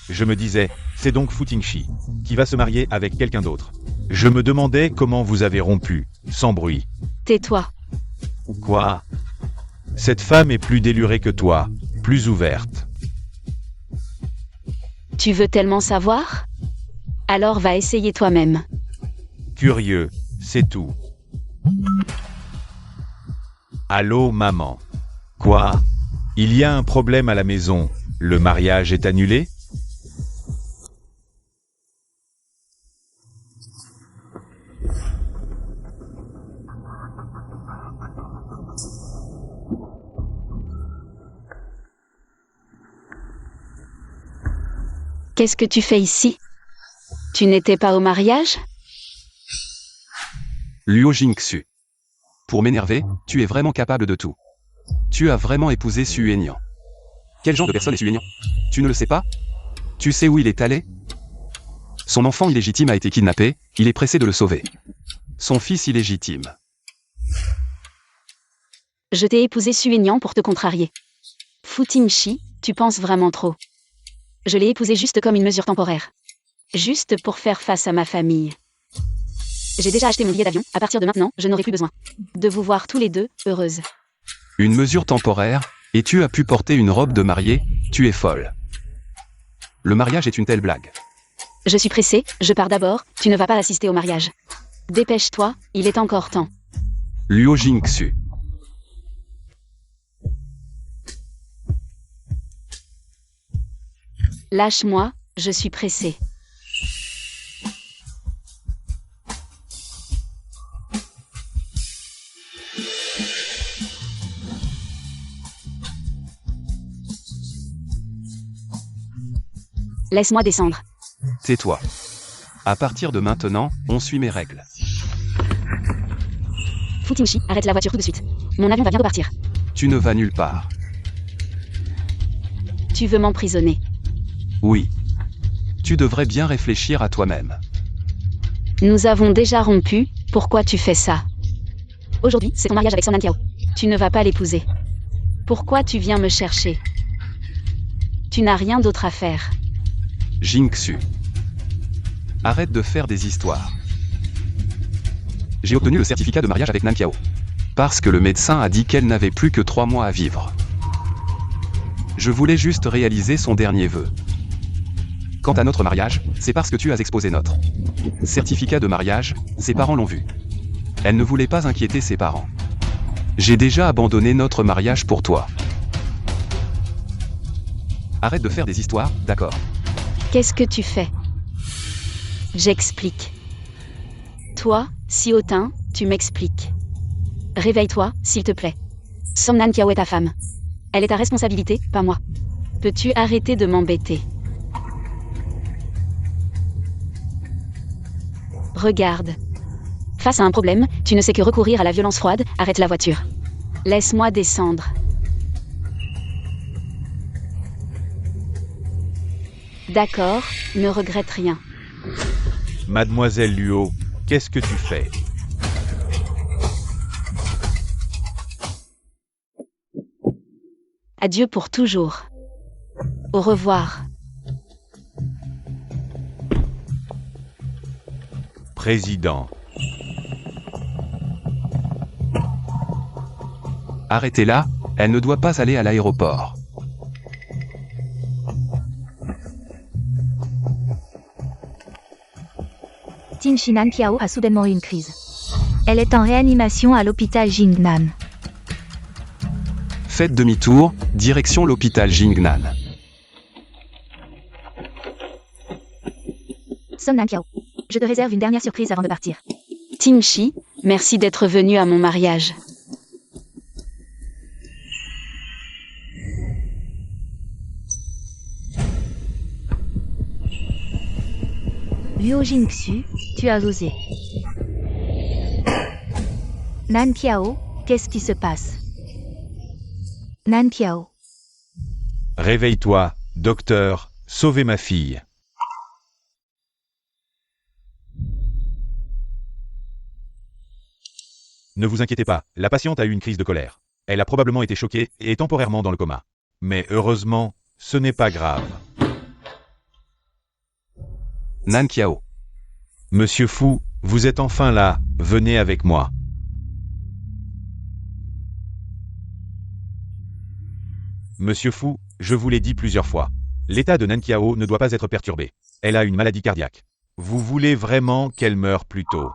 Je me disais, c'est donc Fu Tingshi, qui va se marier avec quelqu'un d'autre. Je me demandais comment vous avez rompu, sans bruit. Tais-toi. Quoi? Cette femme est plus délurée que toi, plus ouverte. Tu veux tellement savoir? Alors va essayer toi-même. Curieux, c'est tout. Allô, maman. Quoi? Il y a un problème à la maison. Le mariage est annulé? Qu'est-ce que tu fais ici? Tu n'étais pas au mariage? Luo Jingxu. Pour m'énerver, tu es vraiment capable de tout. Tu as vraiment épousé Su Aignan. Quel genre de personne est Su Aignan? Tu ne le sais pas? Tu sais où il est allé? Son enfant illégitime a été kidnappé, il est pressé de le sauver. Son fils illégitime. Je t'ai épousé Su Aignan pour te contrarier. Fu Tingshi, tu penses vraiment trop. Je l'ai épousé juste comme une mesure temporaire. Juste pour faire face à ma famille. J'ai déjà acheté mon billet d'avion, à partir de maintenant, je n'aurai plus besoin de vous voir tous les deux, heureuses. Une mesure temporaire, et tu as pu porter une robe de mariée, tu es folle. Le mariage est une telle blague. Je suis pressée, je pars d'abord, tu ne vas pas assister au mariage. Dépêche-toi, il est encore temps. Luo Jingxu. Lâche-moi, je suis pressée. Laisse-moi descendre. Tais-toi. À partir de maintenant, on suit mes règles. Fu Tingshi, arrête la voiture tout de suite. Mon avion va bientôt partir. Tu ne vas nulle part. Tu veux m'emprisonner. Oui. Tu devrais bien réfléchir à toi-même. Nous avons déjà rompu, pourquoi tu fais ça? Aujourd'hui, c'est ton mariage avec Son Nan Kiao. Tu ne vas pas l'épouser. Pourquoi tu viens me chercher? Tu n'as rien d'autre à faire. Jingxu. Arrête de faire des histoires. J'ai obtenu le certificat de mariage avec Nan Kiao. Parce que le médecin a dit qu'elle n'avait plus que 3 mois à vivre. Je voulais juste réaliser son dernier vœu. Quant à notre mariage, c'est parce que tu as exposé notre certificat de mariage, ses parents l'ont vu. Elle ne voulait pas inquiéter ses parents. J'ai déjà abandonné notre mariage pour toi. Arrête de faire des histoires, d'accord? Qu'est-ce que tu fais? J'explique. Toi, si hautain, tu m'expliques. Réveille-toi, s'il te plaît. Som Nan Kiao est ta femme. Elle est ta responsabilité, pas moi. Peux-tu arrêter de m'embêter? Regarde. Face à un problème, tu ne sais que recourir à la violence froide, arrête la voiture. Laisse-moi descendre. D'accord, ne regrette rien. Mademoiselle Luo, qu'est-ce que tu fais? Adieu pour toujours. Au revoir. Président. Arrêtez-la, elle ne doit pas aller à l'aéroport. Tingshi Nan Kiao a soudainement eu une crise. Elle est en réanimation à l'hôpital Jingnan. Faites demi-tour, direction l'hôpital Jingnan. Som Nan Kiao. Je te réserve une dernière surprise avant de partir. Tingshi, merci d'être venu à mon mariage. Luo Jingxu, tu as osé. Nan Kiao, qu'est-ce qui se passe? Nan Kiao. Réveille-toi, docteur, sauvez ma fille. Ne vous inquiétez pas, la patiente a eu une crise de colère. Elle a probablement été choquée et est temporairement dans le coma. Mais heureusement, ce n'est pas grave. Nan Kiao. Monsieur Fu, vous êtes enfin là, venez avec moi. Monsieur Fu, je vous l'ai dit plusieurs fois. L'état de Nankiao ne doit pas être perturbé. Elle a une maladie cardiaque. Vous voulez vraiment qu'elle meure plus tôt?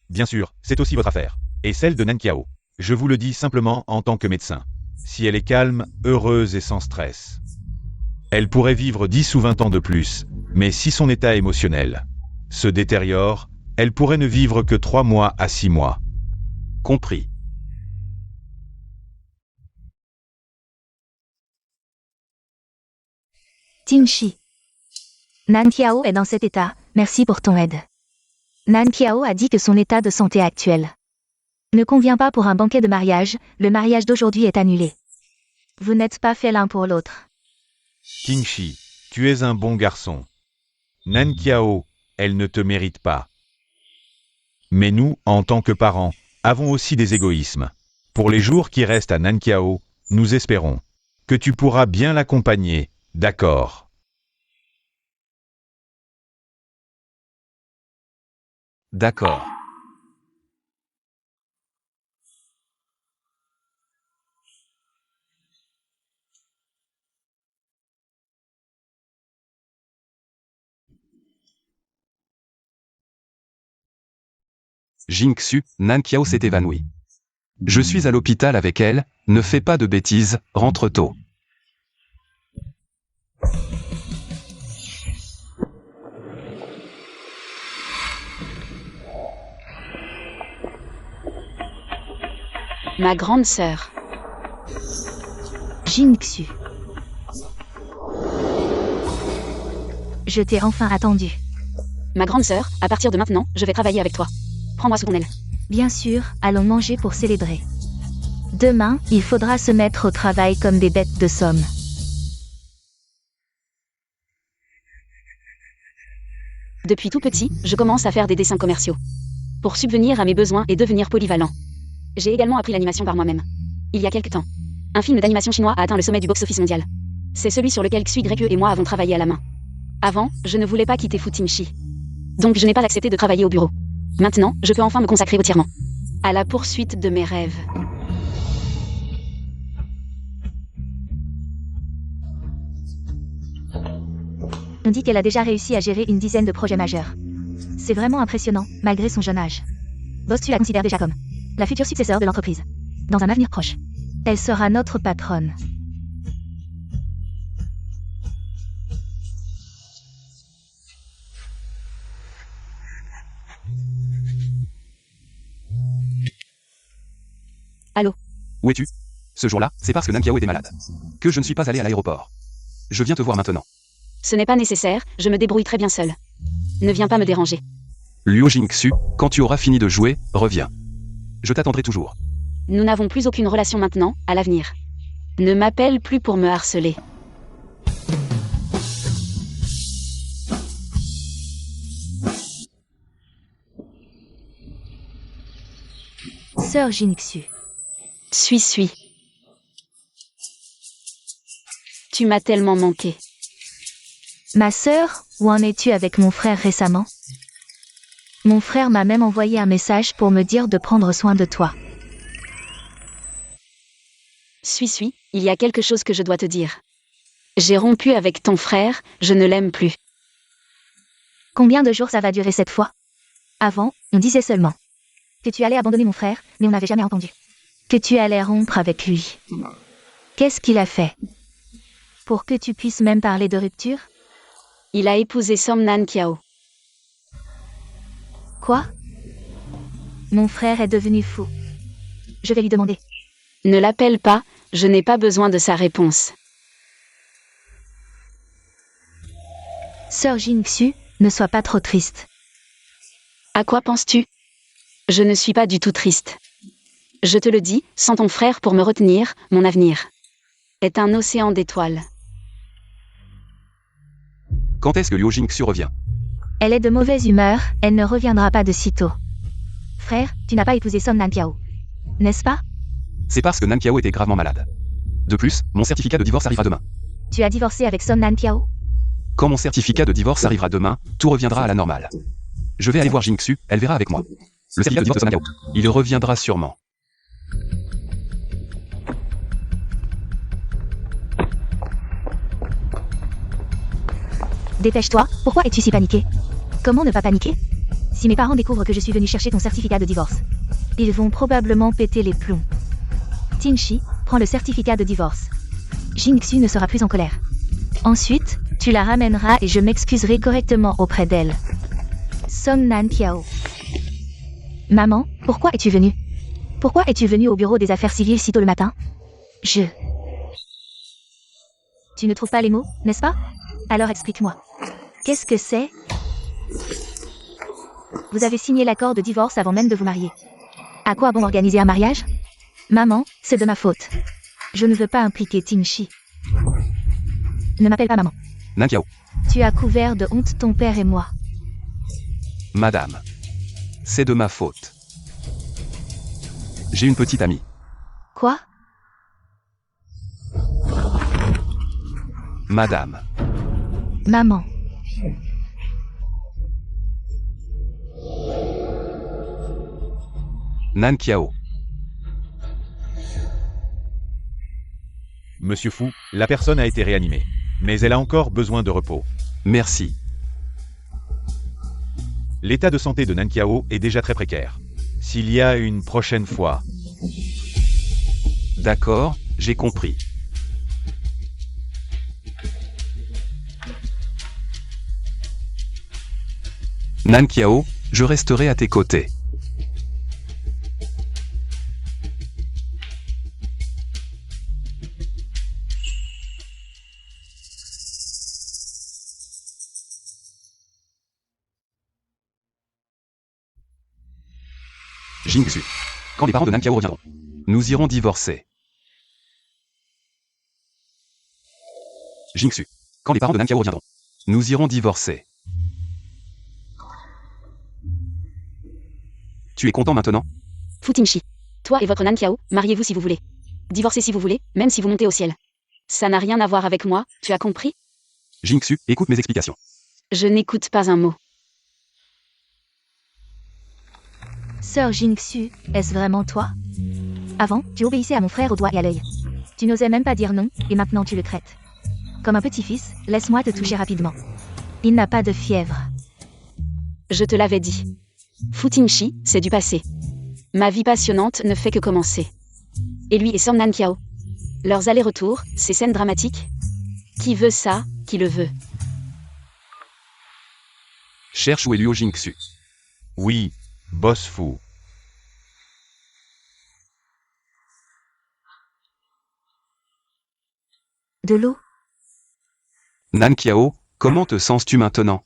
Bien sûr, c'est aussi votre affaire. Et celle de Nankiao. Je vous le dis simplement en tant que médecin. Si elle est calme, heureuse et sans stress, elle pourrait vivre 10 ou 20 ans de plus, mais si son état émotionnel se détériore, elle pourrait ne vivre que 3 mois à 6 mois. Compris. Tinchi. Nankiao est dans cet état, merci pour ton aide. Nankiao a dit que son état de santé actuel ne convient pas pour un banquet de mariage, le mariage d'aujourd'hui est annulé. Vous n'êtes pas fait l'un pour l'autre. Tingshi, tu es un bon garçon. Nankiao, elle ne te mérite pas. Mais nous, en tant que parents, avons aussi des égoïsmes. Pour les jours qui restent à Nankiao, nous espérons que tu pourras bien l'accompagner, d'accord? D'accord. Jingxu, Nankiao s'est évanouie. Je suis à l'hôpital avec elle, ne fais pas de bêtises, rentre tôt. Ma grande sœur. Jingxu. Je t'ai enfin attendu. Ma grande sœur, à partir de maintenant, je vais travailler avec toi. Prends-moi sous ton aile. Bien sûr, allons manger pour célébrer. Demain, il faudra se mettre au travail comme des bêtes de somme. Depuis tout petit, je commence à faire des dessins commerciaux. Pour subvenir à mes besoins et devenir polyvalent. J'ai également appris l'animation par moi-même. Il y a quelque temps, un film d'animation chinois a atteint le sommet du box-office mondial. C'est celui sur lequel Xui Greque et moi avons travaillé à la main. Avant, je ne voulais pas quitter Futingshi. Donc je n'ai pas accepté de travailler au bureau. Maintenant, je peux enfin me consacrer entièrement à la poursuite de mes rêves. On dit qu'elle a déjà réussi à gérer une dizaine de projets majeurs. C'est vraiment impressionnant, malgré son jeune âge. Boss la considère déjà comme la future successeur de l'entreprise. Dans un avenir proche, elle sera notre patronne. Allô? Où es-tu? Ce jour-là, c'est parce que Nankiao était malade que je ne suis pas allé à l'aéroport. Je viens te voir maintenant. Ce n'est pas nécessaire, je me débrouille très bien seule. Ne viens pas me déranger. Luo Jingxu, quand tu auras fini de jouer, reviens. Je t'attendrai toujours. Nous n'avons plus aucune relation maintenant, à l'avenir. Ne m'appelle plus pour me harceler. Sœur Jingxu. Suis. Tu m'as tellement manqué. Ma sœur, où en es-tu avec mon frère récemment? Mon frère m'a même envoyé un message pour me dire de prendre soin de toi. Suis, il y a quelque chose que je dois te dire. J'ai rompu avec ton frère, je ne l'aime plus. Combien de jours ça va durer cette fois? Avant, on disait seulement que tu allais abandonner mon frère, mais on n'avait jamais entendu que tu allais rompre avec lui. Qu'est-ce qu'il a fait pour que tu puisses même parler de rupture? Il a épousé Som Nankiao. Quoi? Mon frère est devenu fou. Je vais lui demander. Ne l'appelle pas, je n'ai pas besoin de sa réponse. Sœur Jingxu, ne sois pas trop triste. À quoi penses-tu? Je ne suis pas du tout triste. Je te le dis, sans ton frère pour me retenir, mon avenir est un océan d'étoiles. Quand est-ce que Luo Jingxu revient? Elle est de mauvaise humeur, elle ne reviendra pas de sitôt. Frère, tu n'as pas épousé Som Nankiao, n'est-ce pas? C'est parce que Nankiao était gravement malade. De plus, mon certificat de divorce arrivera demain. Tu as divorcé avec Som Nankiao? Quand mon certificat de divorce arrivera demain, tout reviendra à la normale. Je vais aller voir Jingxu, elle verra avec moi. Le certificat de divorce de Som Nankiao. Il reviendra sûrement. Dépêche-toi, pourquoi es-tu si paniqué? Comment ne pas paniquer? Si mes parents découvrent que je suis venu chercher ton certificat de divorce, ils vont probablement péter les plombs. Tinchi, prends le certificat de divorce. Jingxu ne sera plus en colère. Ensuite, tu la ramèneras et je m'excuserai correctement auprès d'elle. Song Nan Kiao. Maman, pourquoi es-tu venue? Pourquoi es-tu venue au bureau des affaires civiles si tôt le matin? Tu ne trouves pas les mots, n'est-ce pas? Alors explique-moi. Qu'est-ce que c'est? Vous avez signé l'accord de divorce avant même de vous marier. À quoi bon organiser un mariage? Maman, c'est de ma faute. Je ne veux pas impliquer Tinchi. Ne m'appelle pas maman. Nankiao. Tu as couvert de honte ton père et moi. Madame. C'est de ma faute. J'ai une petite amie. Quoi? Madame. Maman. Nankiao. Monsieur Fu, la personne a été réanimée. Mais elle a encore besoin de repos. Merci. L'état de santé de Nankiao est déjà très précaire. S'il y a une prochaine fois... D'accord, j'ai compris. Nankiao, je resterai à tes côtés. Jingxu. Quand les parents de Nankiao reviendront, nous irons divorcer. Jingxu. Quand les parents de Nankiao reviendront, nous irons divorcer. Tu es content maintenant? Fu Tingshi. Toi et votre Nankiao, mariez-vous si vous voulez. Divorcez si vous voulez, même si vous montez au ciel. Ça n'a rien à voir avec moi, tu as compris? Jingxu, écoute mes explications. Je n'écoute pas un mot. Sœur Jingxu, est-ce vraiment toi? Avant, tu obéissais à mon frère au doigt et à l'œil. Tu n'osais même pas dire non, et maintenant tu le traites. Comme un petit-fils, laisse-moi te toucher rapidement. Il n'a pas de fièvre. Je te l'avais dit. Fu Tingshi, c'est du passé. Ma vie passionnante ne fait que commencer. Et lui et Song Nankiao. Leurs allers-retours, ces scènes dramatiques. Qui veut ça, qui le veut? Cherche où est Luo Jingxu. Oui, Boss Fu. De l'eau? Nankiao, comment te sens-tu maintenant?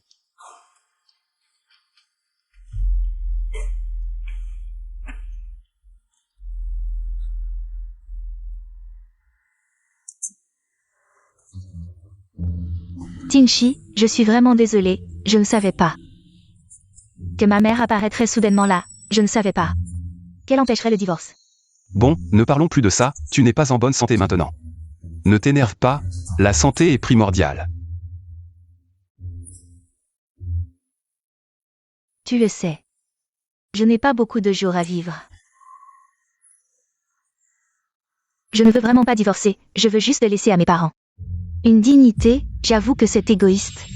Tinchi, je suis vraiment désolée, je ne savais pas. Que ma mère apparaîtrait soudainement là, je ne savais pas. Qu'elle empêcherait le divorce. Bon, ne parlons plus de ça, tu n'es pas en bonne santé maintenant. Ne t'énerve pas, la santé est primordiale. Tu le sais. Je n'ai pas beaucoup de jours à vivre. Je ne veux vraiment pas divorcer, je veux juste le laisser à mes parents. Une dignité, j'avoue que c'est égoïste.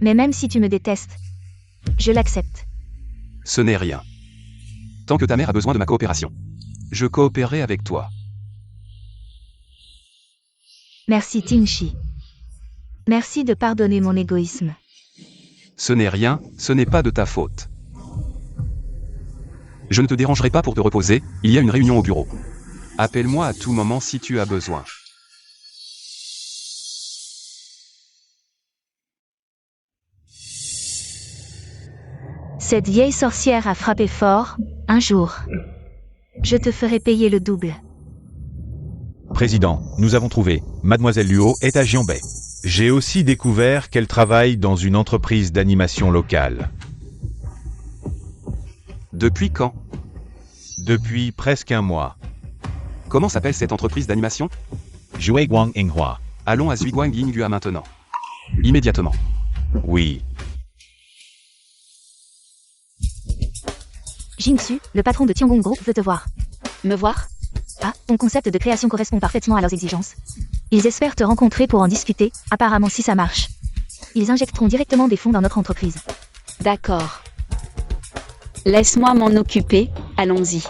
Mais même si tu me détestes, je l'accepte. Ce n'est rien. Tant que ta mère a besoin de ma coopération, je coopérerai avec toi. Merci Tinchi. Merci de pardonner mon égoïsme. Ce n'est rien, ce n'est pas de ta faute. Je ne te dérangerai pas pour te reposer, il y a une réunion au bureau. Appelle-moi à tout moment si tu as besoin. Cette vieille sorcière a frappé fort, un jour. Je te ferai payer le double. Président, nous avons trouvé. Mademoiselle Luo est à Jianbei. J'ai aussi découvert qu'elle travaille dans une entreprise d'animation locale. Depuis quand? Depuis presque un mois. Comment s'appelle cette entreprise d'animation? Jue Guang Inghua. Allons à Zhuiguang Yinghua maintenant. Immédiatement. Oui. Jingxu, le patron de Tiangong Group veut te voir. Me voir? Ah, ton concept de création correspond parfaitement à leurs exigences. Ils espèrent te rencontrer pour en discuter, apparemment si ça marche. Ils injecteront directement des fonds dans notre entreprise. D'accord. Laisse-moi m'en occuper, allons-y.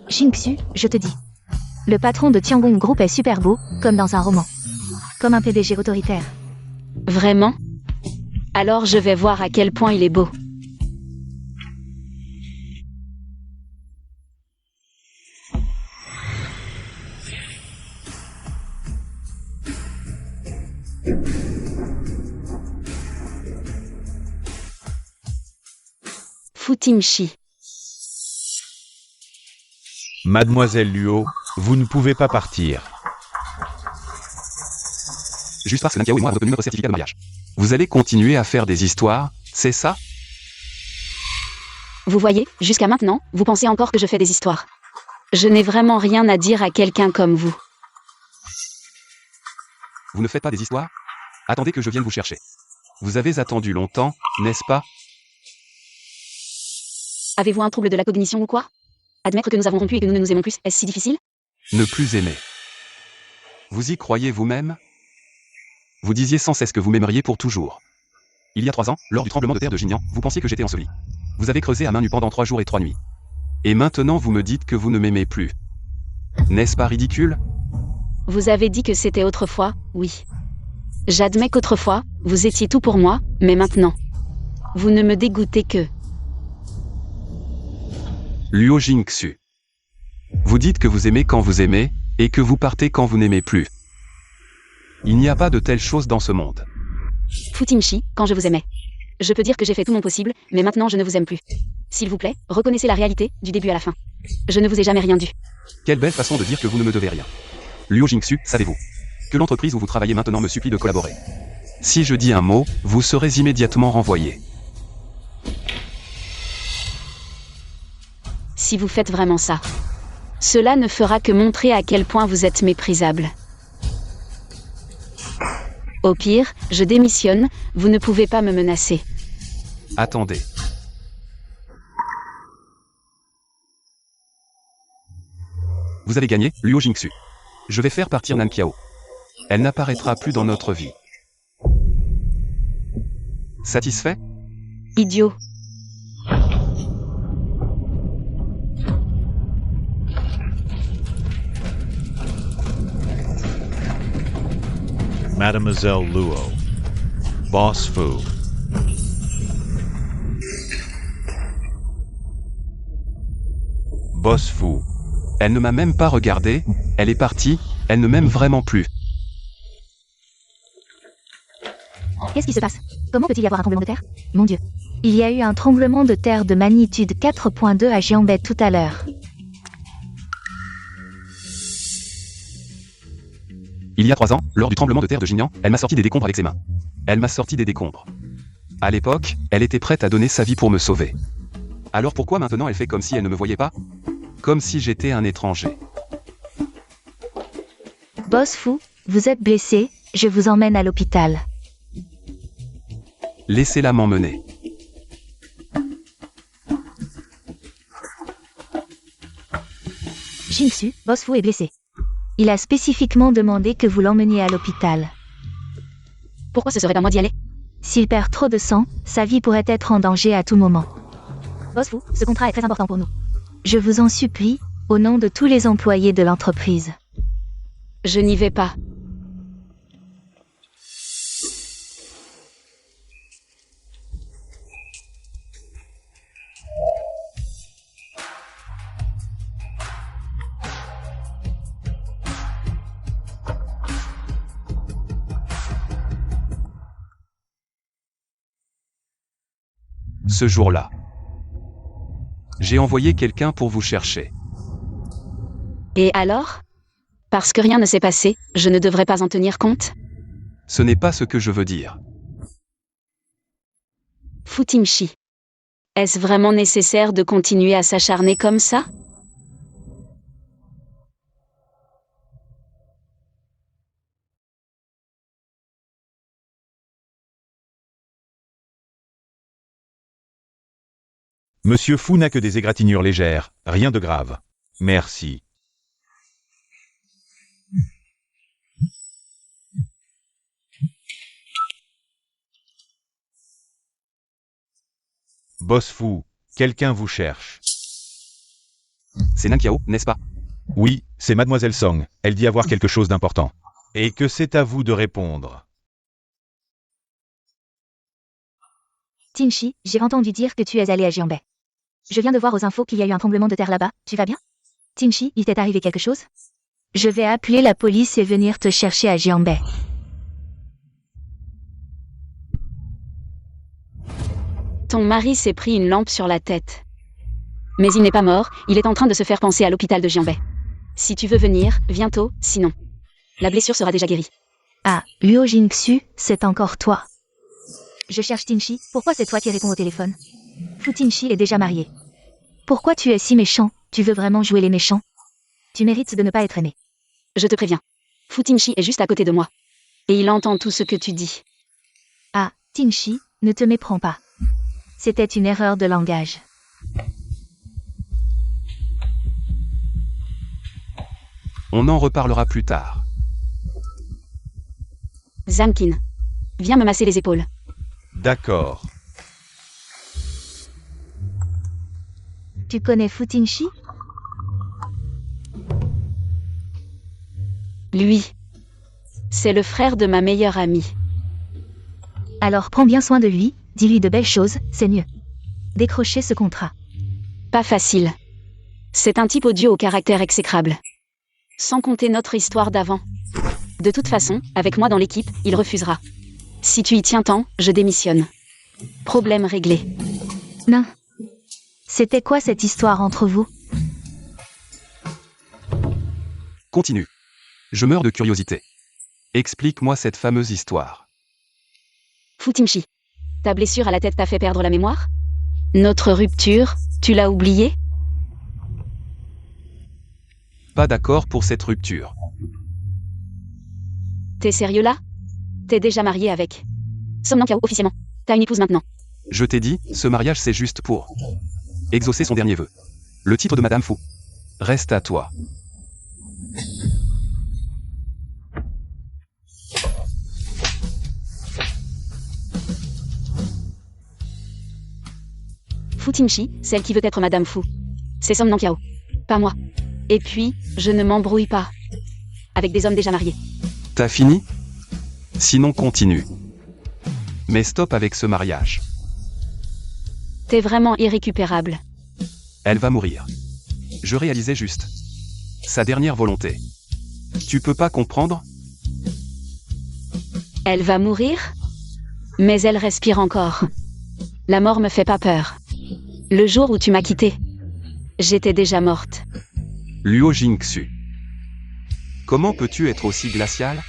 Xingxu, je te dis. Le patron de Tiangong Group est super beau, comme dans un roman. Comme un PDG autoritaire. Vraiment? Alors je vais voir à quel point il est beau. Futimshi. Mademoiselle Luo, vous ne pouvez pas partir. Juste parce que Nankiao et moi avons obtenu notre certificat de mariage. Vous allez continuer à faire des histoires, c'est ça? Vous voyez, jusqu'à maintenant, vous pensez encore que je fais des histoires. Je n'ai vraiment rien à dire à quelqu'un comme vous. Vous ne faites pas des histoires? Attendez que je vienne vous chercher. Vous avez attendu longtemps, n'est-ce pas? Avez-vous un trouble de la cognition ou quoi? Admettre que nous avons rompu et que nous ne nous aimons plus, est-ce si difficile? Ne plus aimer. Vous y croyez vous-même? Vous disiez sans cesse que vous m'aimeriez pour toujours. Il y a 3 ans, lors du tremblement de terre de Jinyan, vous pensiez que j'étais enseveli. Vous avez creusé à main nue pendant 3 jours et 3 nuits. Et maintenant vous me dites que vous ne m'aimez plus. N'est-ce pas ridicule? Vous avez dit que c'était autrefois, oui. J'admets qu'autrefois, vous étiez tout pour moi, mais maintenant. Vous ne me dégoûtez que. Luo Jingxu. Vous dites que vous aimez quand vous aimez, et que vous partez quand vous n'aimez plus. Il n'y a pas de telle chose dans ce monde. Futimshi, quand je vous aimais. Je peux dire que j'ai fait tout mon possible, mais maintenant je ne vous aime plus. S'il vous plaît, reconnaissez la réalité, du début à la fin. Je ne vous ai jamais rien dû. Quelle belle façon de dire que vous ne me devez rien. Luo Jingxu, savez-vous que l'entreprise où vous travaillez maintenant me supplie de collaborer. Si je dis un mot, vous serez immédiatement renvoyé. Si vous faites vraiment ça, cela ne fera que montrer à quel point vous êtes méprisable. Au pire, je démissionne, vous ne pouvez pas me menacer. Attendez. Vous avez gagné, Luo Jingxu. Je vais faire partir Nankiao. Elle n'apparaîtra plus dans notre vie. Satisfait? Idiot. Mademoiselle Luo. Boss Fu. Boss Fu. Elle ne m'a même pas regardé, elle est partie, elle ne m'aime vraiment plus. Qu'est-ce qui se passe? Comment peut-il y avoir un tremblement de terre? Mon Dieu. Il y a eu un tremblement de terre de magnitude 4.2 à Jianbei tout à l'heure. Il y a 3 ans, lors du tremblement de terre de Jinyan, elle m'a sorti des décombres avec ses mains. Elle m'a sorti des décombres. À l'époque, elle était prête à donner sa vie pour me sauver. Alors pourquoi maintenant elle fait comme si elle ne me voyait pas? Comme si j'étais un étranger. Boss Fu, vous êtes blessé, je vous emmène à l'hôpital. Laissez-la m'emmener. Jingxu, Boss Fu est blessé. Il a spécifiquement demandé que vous l'emmeniez à l'hôpital. Pourquoi ce serait à moi d'y aller? S'il perd trop de sang, sa vie pourrait être en danger à tout moment. Boss Fu, ce contrat est très important pour nous. Je vous en supplie, au nom de tous les employés de l'entreprise. Je n'y vais pas. Ce jour-là, j'ai envoyé quelqu'un pour vous chercher. Et alors? Parce que rien ne s'est passé, je ne devrais pas en tenir compte? Ce n'est pas ce que je veux dire. Futimshi. Est-ce vraiment nécessaire de continuer à s'acharner comme ça? Monsieur Fu n'a que des égratignures légères, rien de grave. Merci. Boss Fu, quelqu'un vous cherche. C'est Nankiao, n'est-ce pas? Oui, c'est Mademoiselle Song, elle dit avoir quelque chose d'important. Et que c'est à vous de répondre. Tinchi, j'ai entendu dire que tu es allé à Jianbei. Je viens de voir aux infos qu'il y a eu un tremblement de terre là-bas, tu vas bien? Tinchi, il t'est arrivé quelque chose? Je vais appeler la police et venir te chercher à Jianbei. Ton mari s'est pris une lampe sur la tête. Mais il n'est pas mort, il est en train de se faire panser à l'hôpital de Jianbei. Si tu veux venir, viens tôt, sinon. La blessure sera déjà guérie. Ah, Luo Jingxu, c'est encore toi. Je cherche Tinchi, pourquoi c'est toi qui réponds au téléphone? Fu Tinchi est déjà marié. Pourquoi tu es si méchant? Tu veux vraiment jouer les méchants? Tu mérites de ne pas être aimé. Je te préviens. Fu Tinchi est juste à côté de moi. Et il entend tout ce que tu dis. Ah, Tinchi, ne te méprends pas. C'était une erreur de langage. On en reparlera plus tard. Zamkin. Viens me masser les épaules. D'accord. Tu connais Fu Tinchi? Lui. C'est le frère de ma meilleure amie. Alors prends bien soin de lui, dis-lui de belles choses, c'est mieux. Décrocher ce contrat. Pas facile. C'est un type odieux au caractère exécrable. Sans compter notre histoire d'avant. De toute façon, avec moi dans l'équipe, il refusera. Si tu y tiens tant, je démissionne. Problème réglé. Non. C'était quoi cette histoire entre vous? Continue. Je meurs de curiosité. Explique-moi cette fameuse histoire. Fu Tinchi. Ta blessure à la tête t'a fait perdre la mémoire? Notre rupture, tu l'as oubliée? Pas d'accord pour cette rupture. T'es sérieux là? T'es déjà marié avec Som Nankiao officiellement. T'as une épouse maintenant. Je t'ai dit, ce mariage c'est juste pour exaucer son dernier vœu. Le titre de Madame Fu reste à toi. Fu Tinchi, celle qui veut être Madame Fu. C'est Som Nankiao. Pas moi. Et puis, je ne m'embrouille pas. Avec des hommes déjà mariés. T'as fini? Sinon continue. Mais stop avec ce mariage. T'es vraiment irrécupérable. Elle va mourir. Je réalisais juste sa dernière volonté. Tu peux pas comprendre? Elle va mourir? Mais elle respire encore. La mort me fait pas peur. Le jour où tu m'as quittée, j'étais déjà morte. Luo Jingxu. Comment peux-tu être aussi glacial?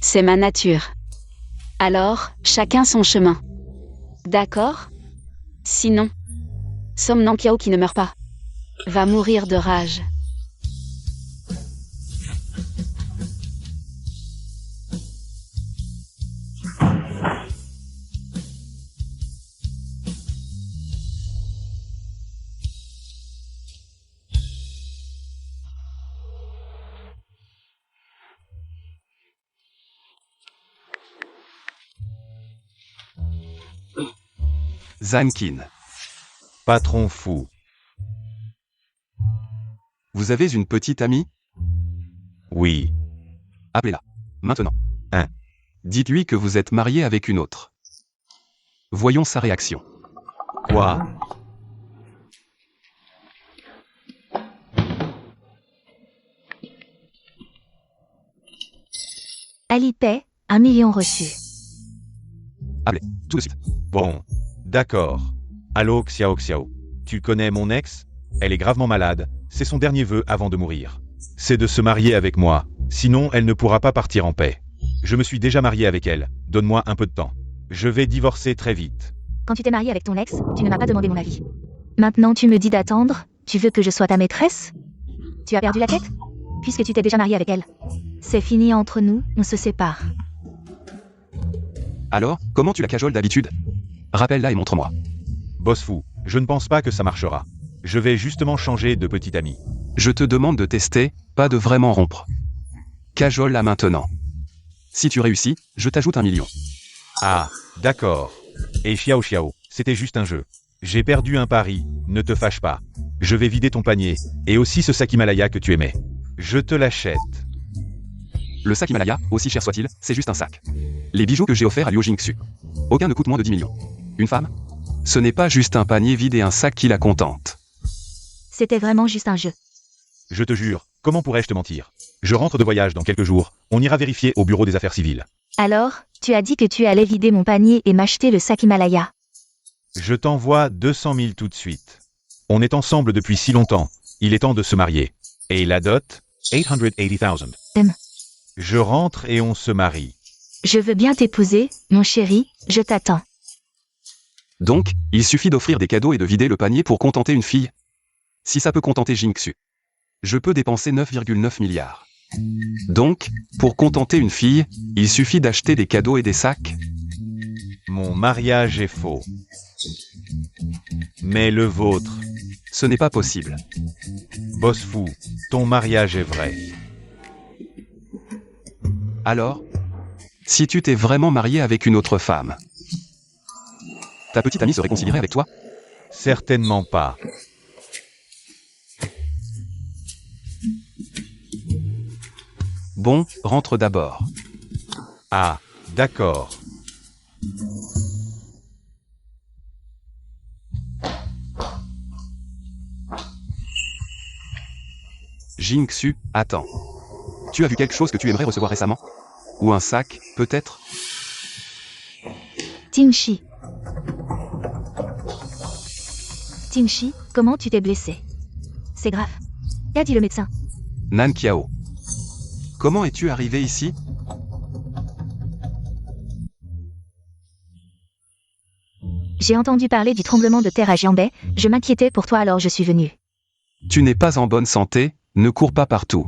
C'est ma nature. Alors, chacun son chemin. D'accord? Sinon, Som Nankiao qui ne meurt pas va mourir de rage. Zamkin. Patron Fu. Vous avez une petite amie? Oui. Appelez-la. Maintenant. Hein. Dites-lui que vous êtes marié avec une autre. Voyons sa réaction. Quoi? Alipay, 1 million reçu. Appelez. Tout de suite. Bon. D'accord. Allô Xiao Xiao. Tu connais mon ex? Elle est gravement malade. C'est son dernier vœu avant de mourir. C'est de se marier avec moi. Sinon, elle ne pourra pas partir en paix. Je me suis déjà marié avec elle. Donne-moi un peu de temps. Je vais divorcer très vite. Quand tu t'es marié avec ton ex, tu ne m'as pas demandé mon avis. Maintenant tu me dis d'attendre, tu veux que je sois ta maîtresse? Tu as perdu la tête? Puisque tu t'es déjà marié avec elle. C'est fini entre nous, on se sépare. Alors, comment tu la cajoles d'habitude? Rappelle-la et montre-moi. Boss Fu, je ne pense pas que ça marchera. Je vais justement changer de petit ami. Je te demande de tester, pas de vraiment rompre. Cajole-la maintenant. Si tu réussis, je t'ajoute 1 million. Ah, d'accord. Et Xiao Xiao, C'était juste un jeu. J'ai perdu un pari, ne te fâche pas. Je vais vider ton panier, et aussi ce sac Himalaya que tu aimais. Je te l'achète. Le sac Himalaya, aussi cher soit-il, c'est juste un sac. Les bijoux que j'ai offerts à Liu Jingxu. Aucun ne coûte moins de 10 millions. Une femme? Ce n'est pas juste un panier vide et un sac qui la contente. C'était vraiment juste un jeu. Je te jure, comment pourrais-je te mentir? Je rentre de voyage dans quelques jours, on ira vérifier au bureau des affaires civiles. Alors, tu as dit que tu allais vider mon panier et m'acheter le sac Himalaya. Je t'envoie 200 000 tout de suite. On est ensemble depuis si longtemps, il est temps de se marier. Et la dot? 880 000. Je rentre et on se marie. Je veux bien t'épouser, mon chéri, je t'attends. Donc, il suffit d'offrir des cadeaux et de vider le panier pour contenter une fille. Si ça peut contenter Jingxu. Je peux dépenser 9,9 milliards. Donc, pour contenter une fille, il suffit d'acheter des cadeaux et des sacs. Mon mariage est faux. Mais le vôtre, Ce n'est pas possible. boss fou, ton mariage est vrai. Alors? Si tu t'es vraiment marié avec une autre femme, ta petite amie se réconcilierait avec toi? Certainement pas. Bon, rentre d'abord. Ah, d'accord. Jingxu, attends. Tu as vu quelque chose que tu aimerais recevoir récemment? Ou un sac, peut-être? Tingshi. Tingshi, comment tu t'es blessé? C'est grave. Qu'a dit le médecin? Nan Qiao. Comment es-tu arrivé ici? J'ai entendu parler du tremblement de terre à Jianbei, je m'inquiétais pour toi alors je suis venu. Tu n'es pas en bonne santé, ne cours pas partout.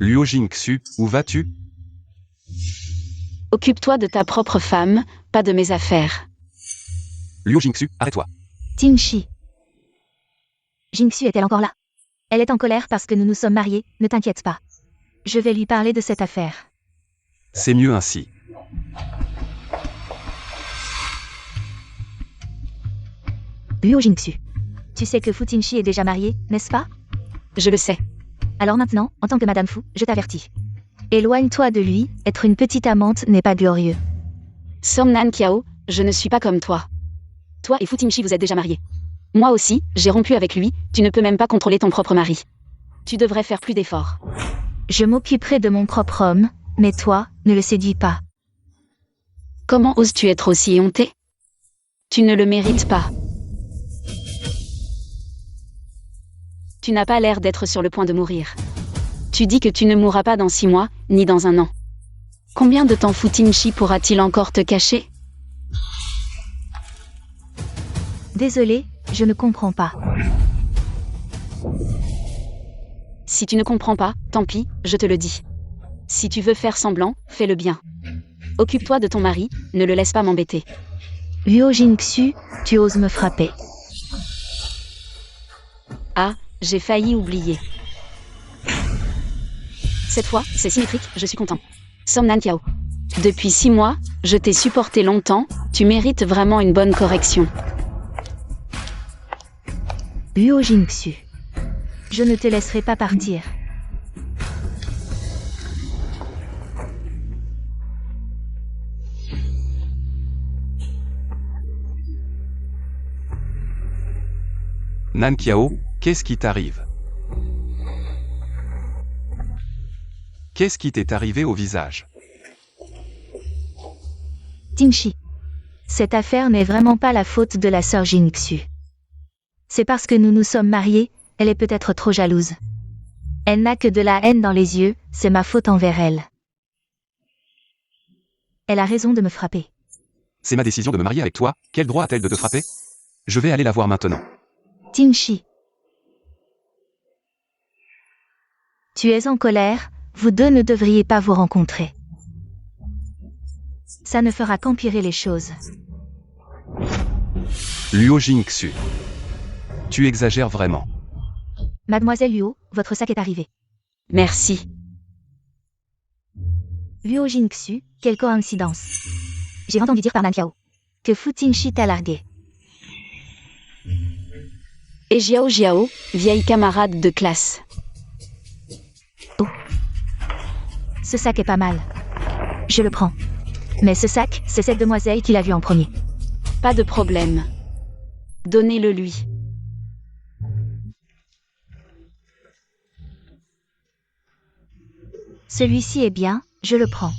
Liu Jingxu, où vas-tu? Occupe-toi de ta propre femme, pas de mes affaires. Liu Jingxu, arrête-toi. Tingshi. Jingxu est-elle encore là? Elle est en colère parce que nous nous sommes mariés, ne t'inquiète pas. Je vais lui parler de cette affaire. C'est mieux ainsi. Liu Jingxu. Tu sais que Fu Tingshi est déjà marié, n'est-ce pas? Je le sais. Alors maintenant, en tant que Madame Fu, je t'avertis. Éloigne-toi de lui, être une petite amante n'est pas glorieux. Som Nan Qiao, je ne suis pas comme toi. Toi et Fu Tingshi vous êtes déjà mariés. Moi aussi, j'ai rompu avec lui, tu ne peux même pas contrôler ton propre mari. Tu devrais faire plus d'efforts. Je m'occuperai de mon propre homme, mais toi, ne le séduis pas. Comment oses-tu être aussi éhonté? Tu ne le mérites pas. Tu n'as pas l'air d'être sur le point de mourir. Tu dis que tu ne mourras pas dans 6 mois, ni dans 1 an. Combien de temps Fu Tingshi pourra-t-il encore te cacher? Désolé, je ne comprends pas. Si tu ne comprends pas, tant pis, je te le dis. Si tu veux faire semblant, fais-le bien. Occupe-toi de ton mari, ne le laisse pas m'embêter. Liu Jingxu, tu oses me frapper. Ah, j'ai failli oublier. Cette fois, c'est symétrique, je suis content. Som Nan Qiao. Depuis 6 mois, je t'ai supporté longtemps, tu mérites vraiment une bonne correction. Liu Jingxu. Je ne te laisserai pas partir. Nan Qiao, qu'est-ce qui t'arrive? Qu'est-ce qui t'est arrivé au visage? Tingshi. Cette affaire n'est vraiment pas la faute de la sœur Jingxu. C'est parce que nous nous sommes mariés, elle est peut-être trop jalouse. Elle n'a que de la haine dans les yeux, c'est ma faute envers elle. Elle a raison de me frapper. C'est ma décision de me marier avec toi, quel droit a-t-elle de te frapper? Je vais aller la voir maintenant. Tingshi. Tu es en colère, vous deux ne devriez pas vous rencontrer. Ça ne fera qu'empirer les choses. Liu Jingxu. Tu exagères vraiment. Mademoiselle Liu, votre sac est arrivé. Merci. Liu Jingxu, quelle coïncidence. J'ai entendu dire par Nan Qiao. que Fu Tingshi t'a largué. Et Jiao Jiao, vieille camarade de classe. Ce sac est pas mal. Je le prends. Mais ce sac, c'est cette demoiselle qui l'a vu en premier. Pas de problème. Donnez-le lui. Celui-ci est bien, je le prends.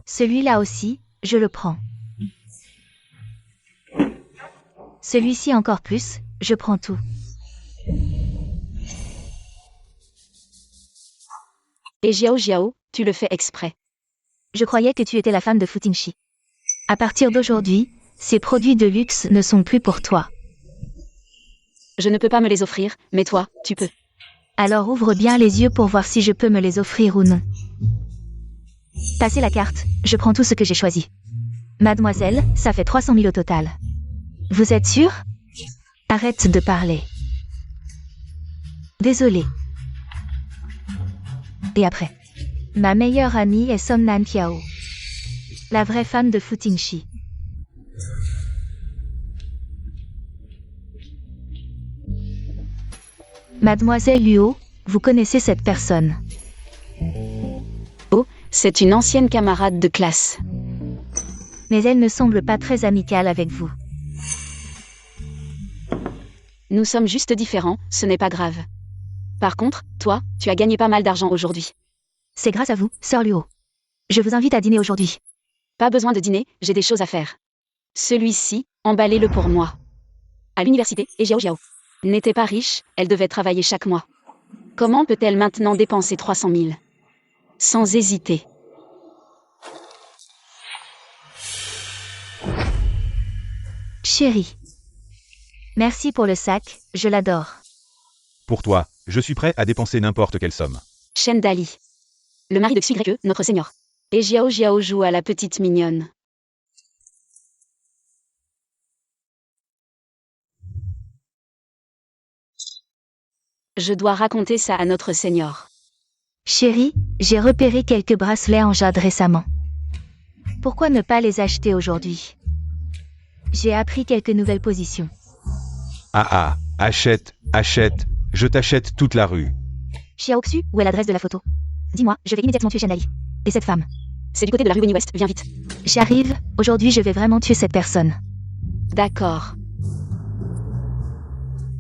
Celui-là aussi, je le prends. Celui-ci encore plus, je prends tout. Et Jiao Jiao, tu le fais exprès. Je croyais que tu étais la femme de Fu Tingshi. À partir d'aujourd'hui, ces produits de luxe ne sont plus pour toi. Je ne peux pas me les offrir, mais toi, tu peux. Alors ouvre bien les yeux pour voir si je peux me les offrir ou non. Passez la carte, je prends tout ce que j'ai choisi. Mademoiselle, ça fait 300 000 au total. Vous êtes sûre? Arrête de parler. Désolée. Et après? Ma meilleure amie est Som Nan Kiao. La vraie femme de Fu Tingshi. Mademoiselle Luo, vous connaissez cette personne. Oh, c'est une ancienne camarade de classe. Mais elle ne semble pas très amicale avec vous. Nous sommes juste différents, ce n'est pas grave. Par contre, toi, tu as gagné pas mal d'argent aujourd'hui. C'est grâce à vous, Sœur Luo. Je vous invite à dîner aujourd'hui. Pas besoin de dîner, j'ai des choses à faire. Celui-ci, emballez-le pour moi. À l'université, et Jiao Jiao n'était pas riche, elle devait travailler chaque mois. Comment peut-elle maintenant dépenser 300 000? Sans hésiter. Chérie. Merci pour le sac, je l'adore. Pour toi, je suis prêt à dépenser n'importe quelle somme. Chen Dali. Le mari de Xu Yue, notre seigneur. Et Jiao Jiao joue à la petite mignonne. Je dois raconter ça à notre seigneur. Chérie, j'ai repéré quelques bracelets en jade récemment. Pourquoi ne pas les acheter aujourd'hui? J'ai appris quelques nouvelles positions. Ah, achète, je t'achète toute la rue. Xiaoxu, où est l'adresse de la photo? Dis-moi, je vais immédiatement tuer Shendali. Et cette femme? C'est du côté de la rue Wenny West, viens vite. J'arrive, aujourd'hui je vais vraiment tuer cette personne. D'accord.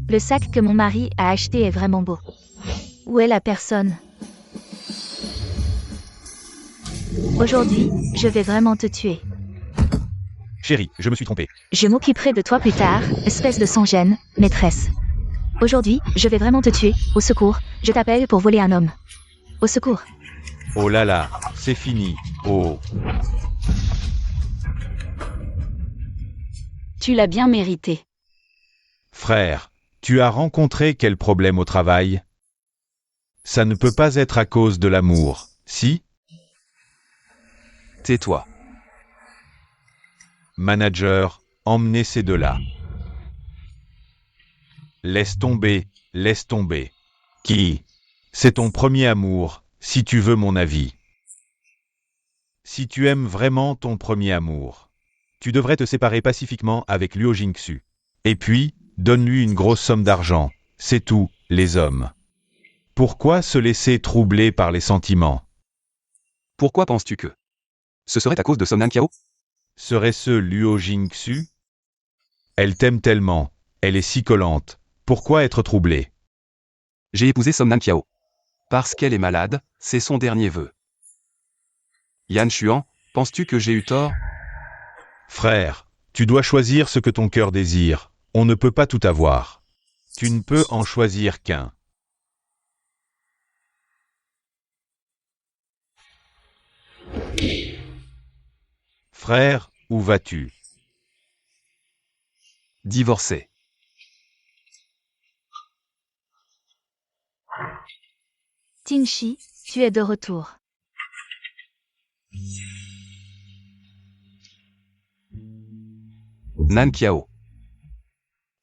Le sac que mon mari a acheté est vraiment beau. Où est la personne? Aujourd'hui, je vais vraiment te tuer. Chérie, je me suis trompé. Je m'occuperai de toi plus tard, espèce de sans-gêne, maîtresse. Aujourd'hui, je vais vraiment te tuer. Au secours, je t'appelle pour voler un homme. Au secours. Oh là là, c'est fini. Oh. Tu l'as bien mérité. Frère, tu as rencontré quel problème au travail? Ça ne peut pas être à cause de l'amour, si? Tais-toi. Manager, emmenez ces deux-là. Laisse tomber. Qui? C'est ton premier amour, si tu veux mon avis. Si tu aimes vraiment ton premier amour, tu devrais te séparer pacifiquement avec Luo Jingxu. Et puis, donne-lui une grosse somme d'argent. C'est tout, les hommes. Pourquoi se laisser troubler par les sentiments? Pourquoi penses-tu que ce serait à cause de Som Nan Kiao? Serait-ce Luo Jingxu? Elle t'aime tellement, elle est si collante. Pourquoi être troublé? J'ai épousé Som Nan Kiao. Parce qu'elle est malade, c'est son dernier vœu. Yan Xuan, penses-tu que j'ai eu tort? Frère, tu dois choisir ce que ton cœur désire. On ne peut pas tout avoir. Tu ne peux en choisir qu'un. Frère, où vas-tu? Divorcé. Tingshi, tu es de retour. Nan Kiao.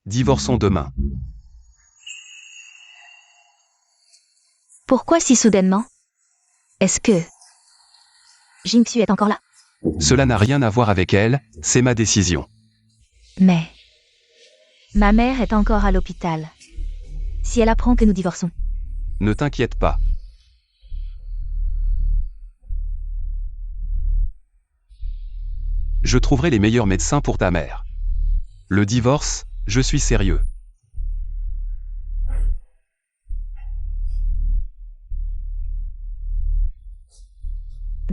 Divorçons demain. Pourquoi si soudainement? Est-ce que Jingxu est encore là. Cela n'a rien à voir avec elle, c'est ma décision. Mais... ma mère est encore à l'hôpital. Si elle apprend que nous divorçons, Ne t'inquiète pas. Je trouverai les meilleurs médecins pour ta mère. Le divorce, je suis sérieux.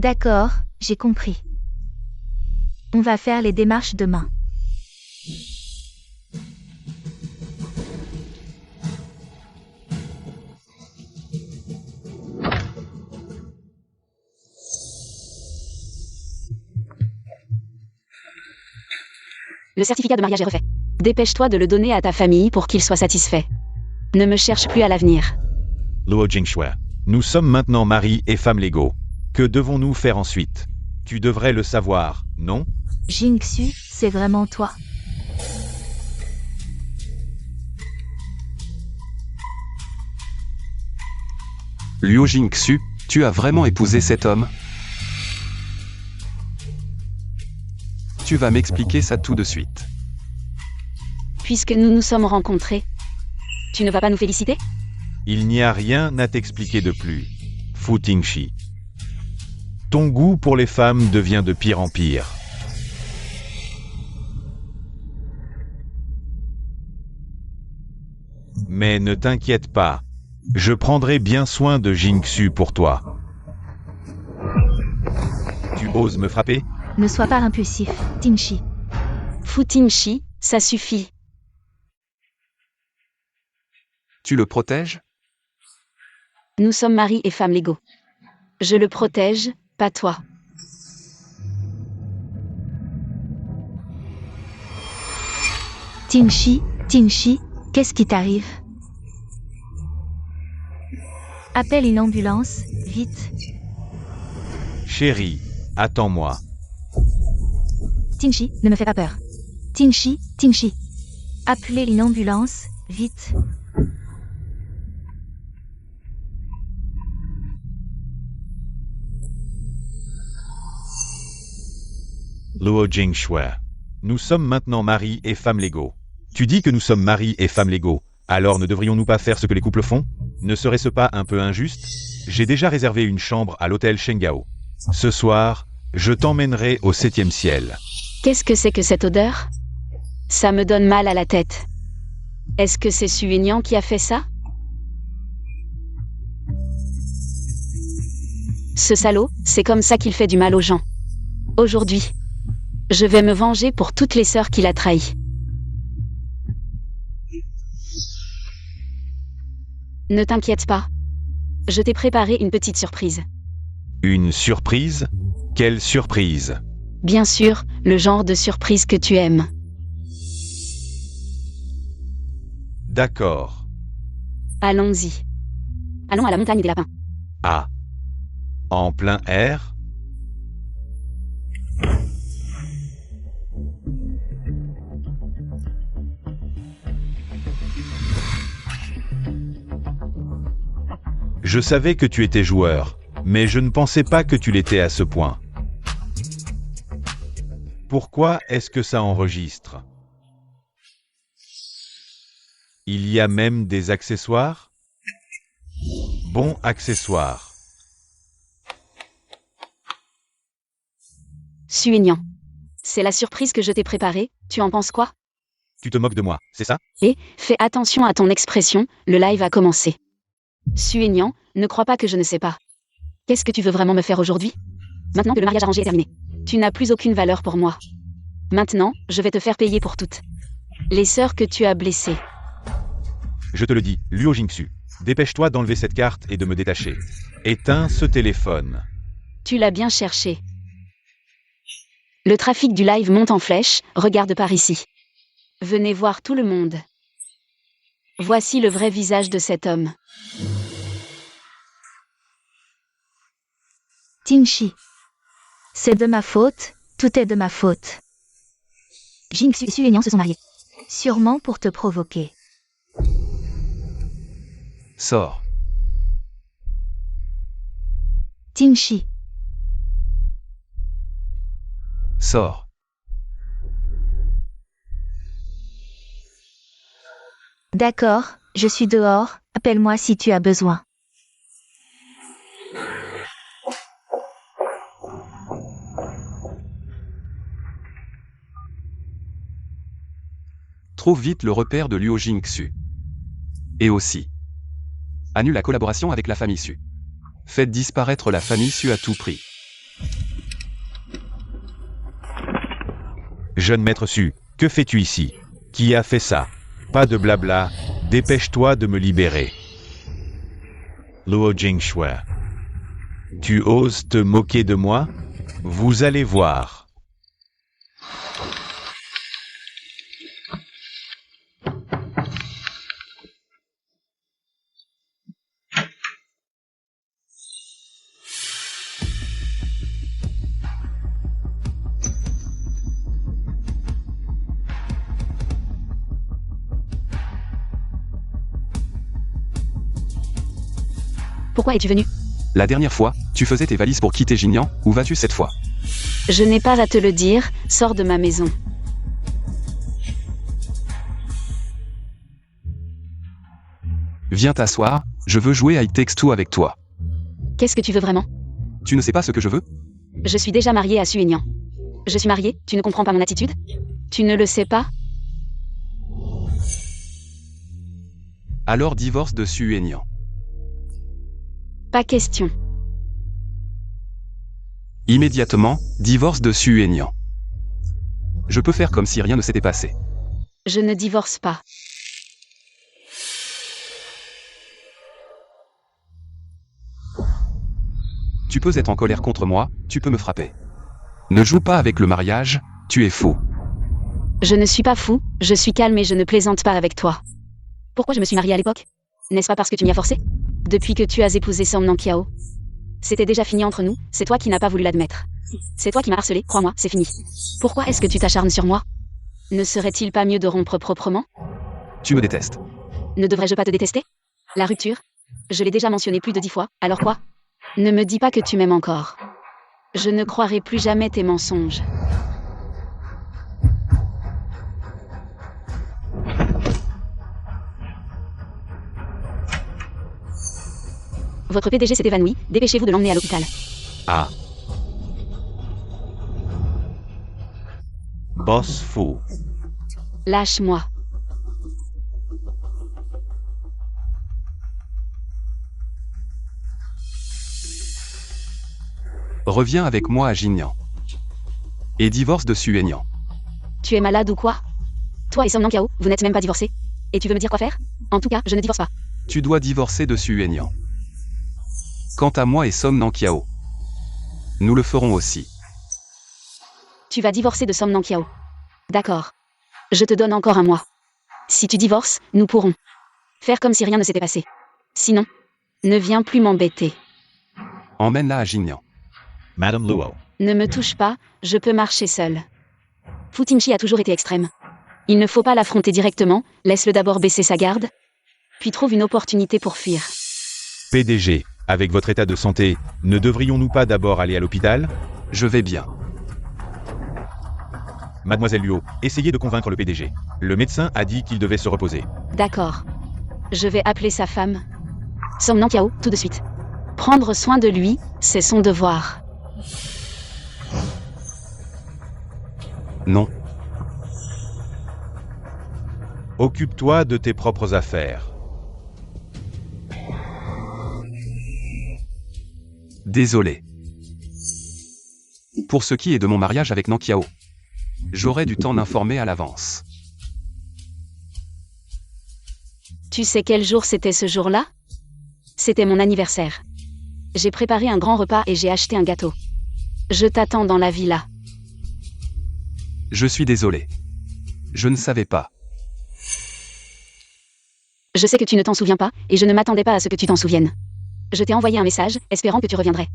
d'accord, j'ai compris. On va faire les démarches demain. Le certificat de mariage est refait. Dépêche-toi de le donner à ta famille pour qu'ils soient satisfaits. Ne me cherche plus à l'avenir. Luo Jingxue. Nous sommes maintenant mari et femme légaux. Que devons-nous faire ensuite? Tu devrais le savoir, non? Jingxu, c'est vraiment toi. Liu Jingxu, tu as vraiment épousé cet homme? Tu vas m'expliquer ça tout de suite. Puisque nous nous sommes rencontrés, tu ne vas pas nous féliciter? Il n'y a rien à t'expliquer de plus. Fu Tingshi. Ton goût pour les femmes devient de pire en pire. Mais ne t'inquiète pas. Je prendrai bien soin de Jingxu pour toi. Tu oses me frapper? Ne sois pas impulsif, Tingshi. Fu Tingshi, ça suffit. Tu le protèges? Nous sommes mari et femme légaux. Je le protège, pas toi. Tingshi, qu'est-ce qui t'arrive? Appelle une ambulance, vite. Chérie, attends-moi. Tingshi, ne me fais pas peur. Tingshi. Appelez une ambulance, vite. Luo Jingxue. Nous sommes maintenant mari et femme légaux. Tu dis que nous sommes mari et femme légaux. Alors ne devrions-nous pas faire ce que les couples font? Ne serait-ce pas un peu injuste? J'ai déjà réservé une chambre à l'hôtel Shengao. Ce soir, je t'emmènerai au 7e ciel. Qu'est-ce que c'est que cette odeur? Ça me donne mal à la tête. Est-ce que c'est Su Aignan qui a fait ça? Ce salaud, c'est comme ça qu'il fait du mal aux gens. Aujourd'hui, je vais me venger pour toutes les sœurs qu'il a trahies. Ne t'inquiète pas. Je t'ai préparé une petite surprise. Une surprise? Quelle surprise? Bien sûr, le genre de surprise que tu aimes. D'accord. Allons-y. Allons à la montagne des lapins. Ah. En plein air? Je savais que tu étais joueur, mais je ne pensais pas que tu l'étais à ce point. Pourquoi est-ce que ça enregistre? Il y a même des accessoires? Bon accessoire. Su Aignan. C'est la surprise que je t'ai préparée, tu en penses quoi? Tu te moques de moi, c'est ça? Et, fais attention à ton expression, le live a commencé. Su Aignan, ne crois pas que je ne sais pas. Qu'est-ce que tu veux vraiment me faire aujourd'hui? Maintenant que le mariage arrangé est terminé. Tu n'as plus aucune valeur pour moi. Maintenant, je vais te faire payer pour toutes. Les sœurs que tu as blessées. Je te le dis, Luo Jingxu, dépêche-toi d'enlever cette carte et de me détacher. Éteins ce téléphone. Tu l'as bien cherché. Le trafic du live monte en flèche, regarde par ici. Venez voir tout le monde. Voici le vrai visage de cet homme. Tingshi. C'est de ma faute, tout est de ma faute. Jingxu et Su Aignan se sont mariés. Sûrement pour te provoquer. Sors. Tingshi. Sors. D'accord, je suis dehors, appelle-moi si tu as besoin. Trouve vite le repère de Luo Jingxu. Et aussi, annule la collaboration avec la famille Su. Faites disparaître la famille Su à tout prix. Jeune maître Su, que fais-tu ici? Qui a fait ça? Pas de blabla, dépêche-toi de me libérer. Luo Jingshui. Tu oses te moquer de moi? Vous allez voir. Pourquoi es-tu venu? La dernière fois, tu faisais tes valises pour quitter Jinian, où vas-tu cette fois? Je n'ai pas à te le dire, sors de ma maison. Viens t'asseoir, je veux jouer à It Takes Two avec toi. Qu'est-ce que tu veux vraiment? Tu ne sais pas ce que je veux? Je suis déjà mariée à Su Aignan. Je suis mariée, tu ne comprends pas mon attitude? Tu ne le sais pas? Alors divorce de Su Aignan. Pas question. Immédiatement, divorce de Su Aignan. Je peux faire comme si rien ne s'était passé. Je ne divorce pas. Tu peux être en colère contre moi, tu peux me frapper. Ne joue pas avec le mariage, tu es fou. Je ne suis pas fou, je suis calme et je ne plaisante pas avec toi. Pourquoi je me suis mariée à l'époque? N'est-ce pas parce que tu m'y as forcé? Depuis que tu as épousé Som Nang Kiao. C'était déjà fini entre nous, c'est toi qui n'as pas voulu l'admettre. C'est toi qui m'as harcelé, crois-moi, c'est fini. Pourquoi est-ce que tu t'acharnes sur moi? Ne serait-il pas mieux de rompre proprement? Tu me détestes. Ne devrais-je pas te détester? La rupture? Je l'ai déjà mentionné plus de 10 fois, alors quoi? Ne me dis pas que tu m'aimes encore. Je ne croirai plus jamais tes mensonges. Votre PDG s'est évanoui, dépêchez-vous de l'emmener à l'hôpital. Ah. Boss Fu. Lâche-moi. Reviens avec moi à Jinian. Et divorce de Su Aignan. Tu es malade ou quoi? Toi et Som Nang Kiao, vous n'êtes même pas divorcés. Et tu veux me dire quoi faire? En tout cas, je ne divorce pas. Tu dois divorcer de Su Aignan. Quant à moi et Som Nang Kiao, nous le ferons aussi. Tu vas divorcer de Som Nang Kiao. D'accord. Je te donne encore un mois. Si tu divorces, nous pourrons faire comme si rien ne s'était passé. Sinon, ne viens plus m'embêter. Emmène-la à Jinian. Madame Luo. Ne me touche pas, je peux marcher seule. Fu Tingshi a toujours été extrême. Il ne faut pas l'affronter directement, laisse-le d'abord baisser sa garde, puis trouve une opportunité pour fuir. PDG, avec votre état de santé, ne devrions-nous pas d'abord aller à l'hôpital? Je vais bien. Mademoiselle Luo, essayez de convaincre le PDG. Le médecin a dit qu'il devait se reposer. D'accord. Je vais appeler sa femme. Som Nang Kiao, tout de suite. Prendre soin de lui, c'est son devoir. Non. Occupe-toi de tes propres affaires. Désolé. Pour ce qui est de mon mariage avec Nang Kiao, j'aurai du temps d'informer à l'avance. Tu sais quel jour c'était ce jour-là? C'était mon anniversaire. J'ai préparé un grand repas et j'ai acheté un gâteau. Je t'attends dans la villa. Je suis désolé. Je ne savais pas. Je sais que tu ne t'en souviens pas, et je ne m'attendais pas à ce que tu t'en souviennes. Je t'ai envoyé un message, espérant que tu reviendrais.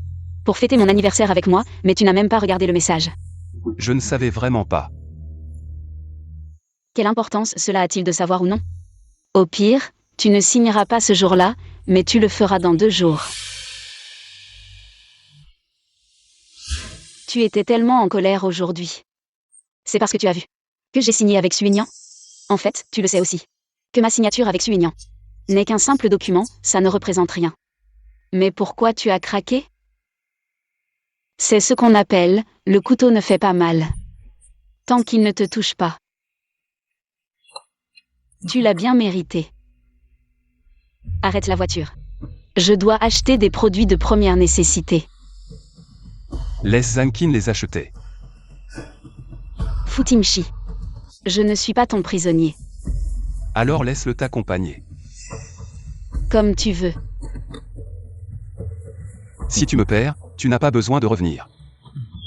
Pour fêter mon anniversaire avec moi, mais tu n'as même pas regardé le message. Je ne savais vraiment pas. Quelle importance cela a-t-il de savoir ou non? Au pire, tu ne signeras pas ce jour-là, mais tu le feras dans 2 jours. Tu étais tellement en colère aujourd'hui. C'est parce que tu as vu que j'ai signé avec Suignan. En fait, tu le sais aussi. Que ma signature avec Suignan n'est qu'un simple document, ça ne représente rien. Mais pourquoi tu as craqué? C'est ce qu'on appelle « le couteau ne fait pas mal ». Tant qu'il ne te touche pas. Tu l'as bien mérité. Arrête la voiture. Je dois acheter des produits de première nécessité. Laisse Zankin les acheter. Futimshi. Je ne suis pas ton prisonnier. Alors laisse-le t'accompagner. Comme tu veux. Si tu me perds, tu n'as pas besoin de revenir.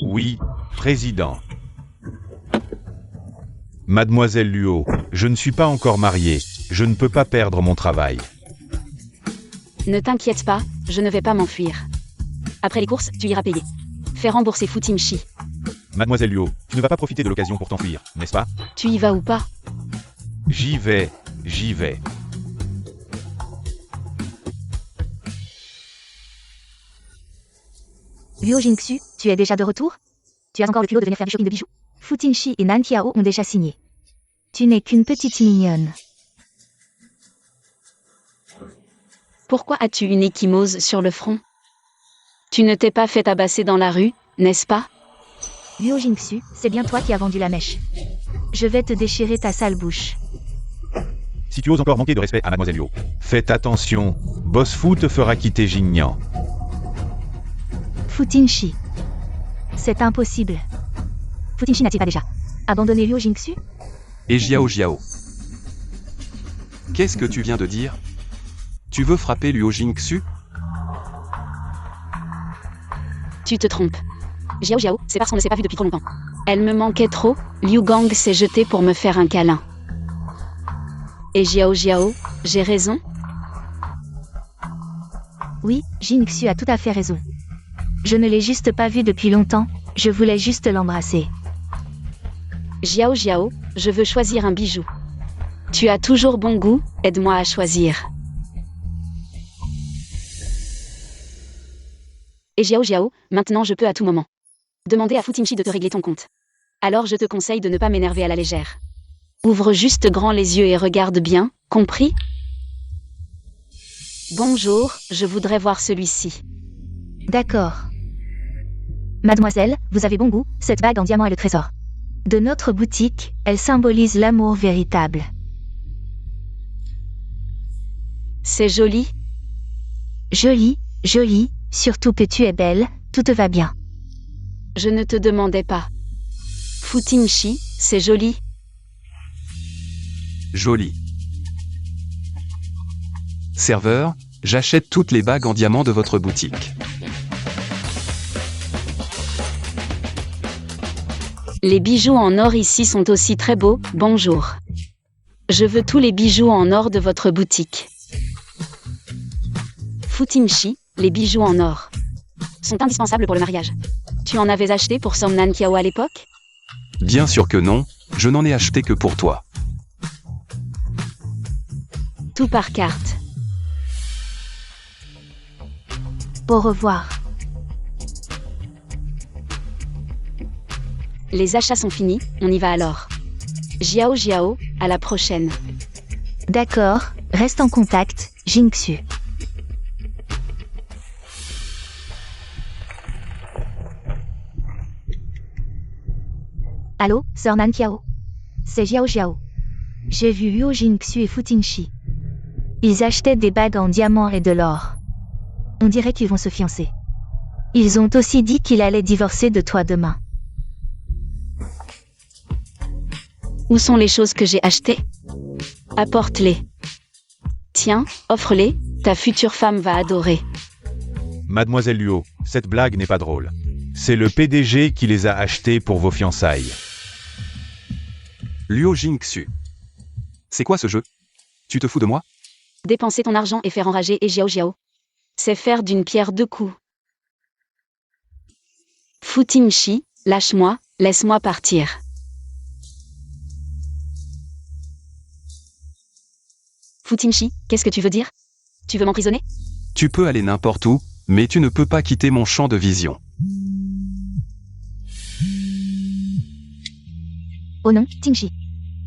Oui, président. Mademoiselle Luo, je ne suis pas encore marié. Je ne peux pas perdre mon travail. Ne t'inquiète pas, je ne vais pas m'enfuir. Après les courses, tu iras payer. Fais rembourser Futimshi. Mademoiselle Luo, tu ne vas pas profiter de l'occasion pour t'enfuir, n'est-ce pas? Tu y vas ou pas? J'y vais, j'y vais. Luo Jingxu, tu es déjà de retour? Tu as encore le culot de venir faire du shopping de bijoux? Futingshi et Nanqiao ont déjà signé. Tu n'es qu'une petite mignonne. Pourquoi as-tu une échymose sur le front? Tu ne t'es pas fait tabasser dans la rue, n'est-ce pas? Luo Jingxu, c'est bien toi qui as vendu la mèche. Je vais te déchirer ta sale bouche. Si tu oses encore manquer de respect à Mademoiselle Luo, faites attention, Boss Fu te fera quitter Jingnian. Futingshi. C'est impossible. Futingshi n'a-t-il pas déjà abandonné Luo Jingxu? Et Jiao Jiao. Qu'est-ce que tu viens de dire? Tu veux frapper Luo Jingxu? Tu te trompes. Jiao Jiao, c'est parce qu'on ne s'est pas vu depuis trop longtemps. Elle me manquait trop, Liu Gang s'est jeté pour me faire un câlin. Et Jiao Jiao, j'ai raison? Oui, Jingxu a tout à fait raison. Je ne l'ai juste pas vu depuis longtemps, je voulais juste l'embrasser. Jiao Jiao, je veux choisir un bijou. Tu as toujours bon goût, aide-moi à choisir. Et Jiao Jiao, maintenant je peux à tout moment demander à Futingshi de te régler ton compte. Alors je te conseille de ne pas m'énerver à la légère. Ouvre juste grand les yeux et regarde bien, compris? Bonjour, je voudrais voir celui-ci. D'accord. Mademoiselle, vous avez bon goût, cette bague en diamant est le trésor de notre boutique, elle symbolise l'amour véritable. C'est joli? Jolie, jolie, surtout que tu es belle, tout te va bien. Je ne te demandais pas. Futingshi, c'est joli? Joli. Serveur, j'achète toutes les bagues en diamant de votre boutique. Les bijoux en or ici sont aussi très beaux, bonjour. Je veux tous les bijoux en or de votre boutique. Futingshi, les bijoux en or sont indispensables pour le mariage. Tu en avais acheté pour Som Nanqiao à l'époque? Bien sûr que non, je n'en ai acheté que pour toi. Tout par carte. Au revoir. Les achats sont finis, on y va alors. Jiao Jiao, à la prochaine. D'accord, reste en contact, Jingxu. Allô, sœur Nanqiao? C'est Jiao Jiao. J'ai vu Luo Jingxu et Futingshi. Ils achetaient des bagues en diamant et de l'or. On dirait qu'ils vont se fiancer. Ils ont aussi dit qu'il allait divorcer de toi demain. Où sont les choses que j'ai achetées? Apporte-les. Tiens, offre-les, ta future femme va adorer. Mademoiselle Luo, cette blague n'est pas drôle. C'est le PDG qui les a achetés pour vos fiançailles. Luo Jingxu. C'est quoi ce jeu? Tu te fous de moi? Dépenser ton argent et faire enrager et Jiao Jiao. C'est faire d'une pierre deux coups. Futingshi, lâche-moi, laisse-moi partir. Futingshi, qu'est-ce que tu veux dire? Tu veux m'emprisonner? Tu peux aller n'importe où, mais tu ne peux pas quitter mon champ de vision. Oh non, Tingshi.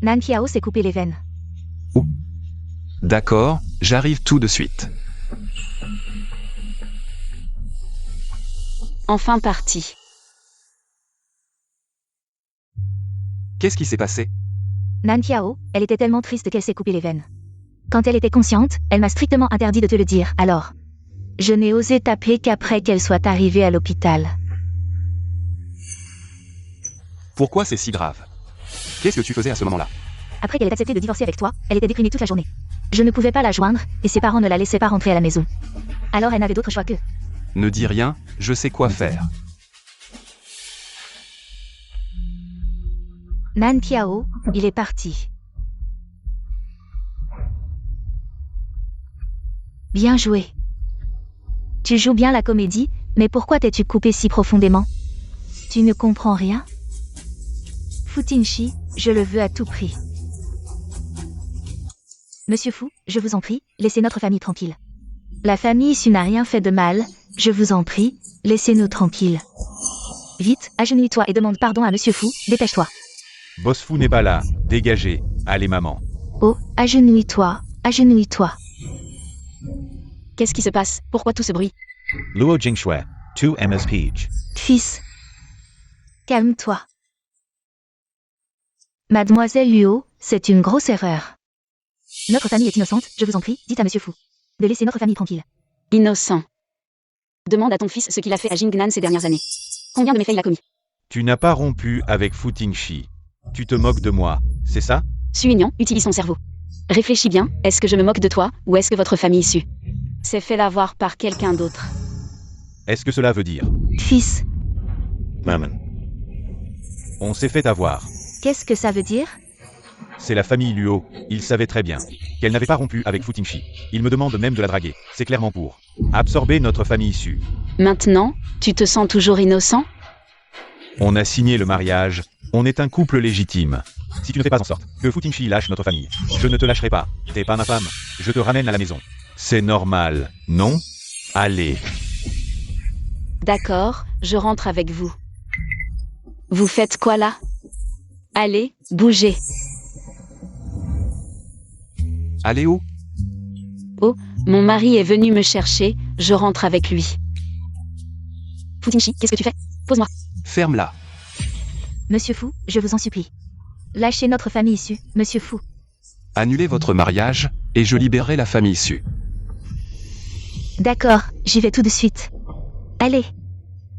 Nan Qiao s'est coupé les veines. D'accord, j'arrive tout de suite. Enfin parti. Qu'est-ce qui s'est passé? Nan Qiao, elle était tellement triste qu'elle s'est coupé les veines. Quand elle était consciente, elle m'a strictement interdit de te le dire, alors. Je n'ai osé t'appeler qu'après qu'elle soit arrivée à l'hôpital. Pourquoi c'est si grave? Qu'est-ce que tu faisais à ce moment-là? Après qu'elle ait accepté de divorcer avec toi, elle était déprimée toute la journée. Je ne pouvais pas la joindre, et ses parents ne la laissaient pas rentrer à la maison. Alors elle n'avait d'autre choix que... Ne dis rien, je sais quoi faire. Nan Qiao, il est parti. Bien joué. Tu joues bien la comédie, mais pourquoi t'es-tu coupé si profondément? Tu ne comprends rien? Futingshi, je le veux à tout prix. Monsieur Fu, je vous en prie, laissez notre famille tranquille. La famille issue n'a rien fait de mal, je vous en prie, laissez-nous tranquilles. Vite, agenouille-toi et demande pardon à Monsieur Fu, dépêche-toi. Boss Fu n'est pas là. Dégagez. Allez maman. Oh, agenouille-toi, agenouille-toi. Qu'est-ce qui se passe? Pourquoi tout ce bruit? Luo Jingshui, 2 MS Peach. Fils. Calme-toi. Mademoiselle Luo, c'est une grosse erreur. Notre famille est innocente, je vous en prie, dites à Monsieur Fu. De laisser notre famille tranquille. Innocent. Demande à ton fils ce qu'il a fait à Jingnan ces dernières années. Combien de méfaits il a commis? Tu n'as pas rompu avec Futingshi. Tu te moques de moi, c'est ça? Suignan, utilise son cerveau. Réfléchis bien, est-ce que je me moque de toi, ou est-ce que votre famille issue s'est fait l'avoir par quelqu'un d'autre? Est-ce que cela veut dire? Fils, Maman. On s'est fait avoir. qu'est-ce que ça veut dire? C'est la famille Luo. Ils savaient très bien qu'elle n'avait pas rompu avec Futingshi. Ils me demandent même de la draguer. C'est clairement pour absorber notre famille issue. Maintenant, tu te sens toujours innocent? On a signé le mariage. On est un couple légitime. Si tu ne fais pas en sorte que Futingshi lâche notre famille, je ne te lâcherai pas. T'es pas ma femme. Je te ramène à la maison. C'est normal, non? Allez. D'accord, je rentre avec vous. Vous faites quoi là? Allez, bougez. Allez où? Oh, mon mari est venu me chercher, je rentre avec lui. Futingshi, qu'est-ce que tu fais? Pose-moi. Ferme-la. Monsieur Fu, je vous en supplie. Lâchez notre famille issue, Monsieur Fu. Annulez votre mariage, et je libérerai la famille issue. D'accord, j'y vais tout de suite. Allez.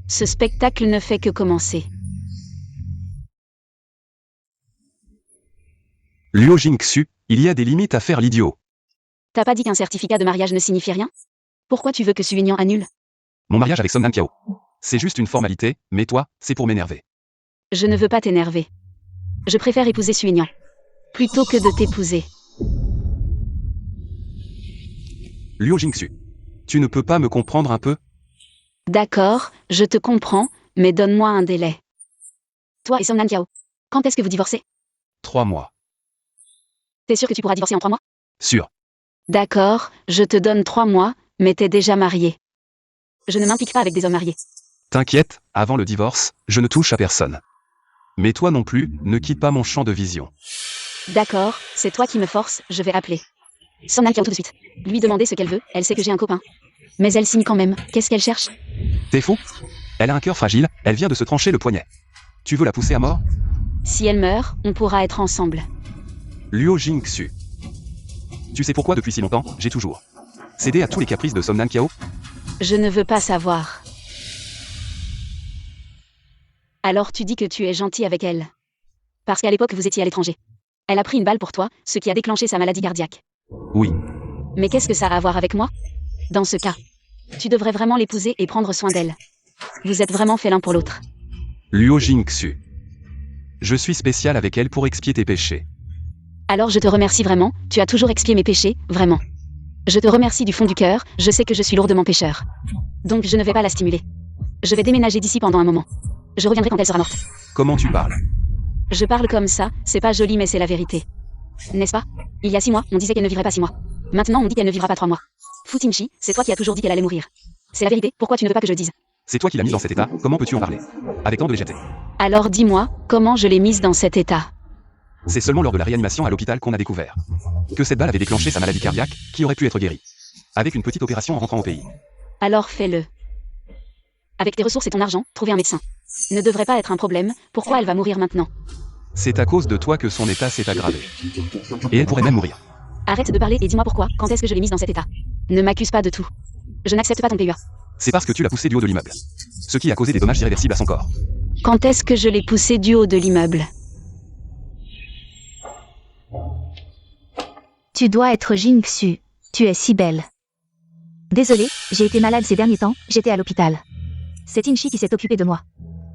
Ce spectacle ne fait que commencer. Luo Jingxu, il y a des limites à faire l'idiot. T'as pas dit qu'un certificat de mariage ne signifie rien? Pourquoi tu veux que Suignan annule? Mon mariage avec Somnan Qiao. C'est juste une formalité, mais toi, c'est pour m'énerver. Je ne veux pas t'énerver. Je préfère épouser Suignan. Plutôt que de t'épouser. Luo Jingxu. Tu ne peux pas me comprendre un peu? D'accord, je te comprends, mais donne-moi un délai. Toi et Somnan Qiao, quand est-ce que vous divorcez? 3 mois. T'es sûr que tu pourras divorcer en 3 mois? Sûr. D'accord, je te donne 3 mois, mais t'es déjà marié. Je ne m'implique pas avec des hommes mariés. T'inquiète, avant le divorce, je ne touche à personne. Mais toi non plus, ne quitte pas mon champ de vision. D'accord, c'est toi qui me force, je vais appeler. Somnan Qiao tout de suite. Lui demander ce qu'elle veut, elle sait que j'ai un copain. Mais elle signe quand même, qu'est-ce qu'elle cherche? T'es fou? Elle a un cœur fragile, elle vient de se trancher le poignet. Tu veux la pousser à mort? Si elle meurt, on pourra être ensemble. Luo Jingxu. Tu sais pourquoi depuis si longtemps, j'ai toujours cédé à tous les caprices de Somnan Qiao? Je ne veux pas savoir. Alors tu dis que tu es gentil avec elle. Parce qu'à l'époque vous étiez à l'étranger. Elle a pris une balle pour toi, ce qui a déclenché sa maladie cardiaque. Oui. Mais qu'est-ce que ça a à voir avec moi? Dans ce cas, tu devrais vraiment l'épouser et prendre soin d'elle. Vous êtes vraiment fait l'un pour l'autre. Luo Jingxu. Je suis spécial avec elle pour expier tes péchés. Alors je te remercie vraiment, tu as toujours expié mes péchés, vraiment. Je te remercie du fond du cœur, je sais que je suis lourdement pécheur. Donc je ne vais pas la stimuler. Je vais déménager d'ici pendant un moment. Je reviendrai quand elle sera morte. Comment tu parles? Je parle comme ça, c'est pas joli mais c'est la vérité. N'est-ce pas? Il y a 6 mois, on disait qu'elle ne vivrait pas 6 mois. Maintenant on dit qu'elle ne vivra pas 3 mois. Futingshi, c'est toi qui as toujours dit qu'elle allait mourir. C'est la vérité, pourquoi tu ne veux pas que je le dise? C'est toi qui l'as mise dans cet état, comment peux-tu en parler? Avec tant de légèreté. Alors dis-moi, comment je l'ai mise dans cet état? C'est seulement lors de la réanimation à l'hôpital qu'on a découvert que cette balle avait déclenché sa maladie cardiaque, qui aurait pu être guérie avec une petite opération en rentrant au pays. Alors fais-le. Avec tes ressources et ton argent, trouver un médecin ne devrait pas être un problème. Pourquoi elle va mourir maintenant? C'est à cause de toi que son état s'est aggravé. Et elle pourrait même mourir. Arrête de parler et dis-moi pourquoi. Quand est-ce que je l'ai mise dans cet état? Ne m'accuse pas de tout. Je n'accepte pas ton PUA. C'est parce que tu l'as poussée du haut de l'immeuble. Ce qui a causé des dommages irréversibles à son corps. Quand est-ce que je l'ai poussée du haut de l'immeuble? Tu dois être Jingxu. Tu es si belle. Désolée, j'ai été malade ces derniers temps, j'étais à l'hôpital. C'est Tinchi qui s'est occupé de moi.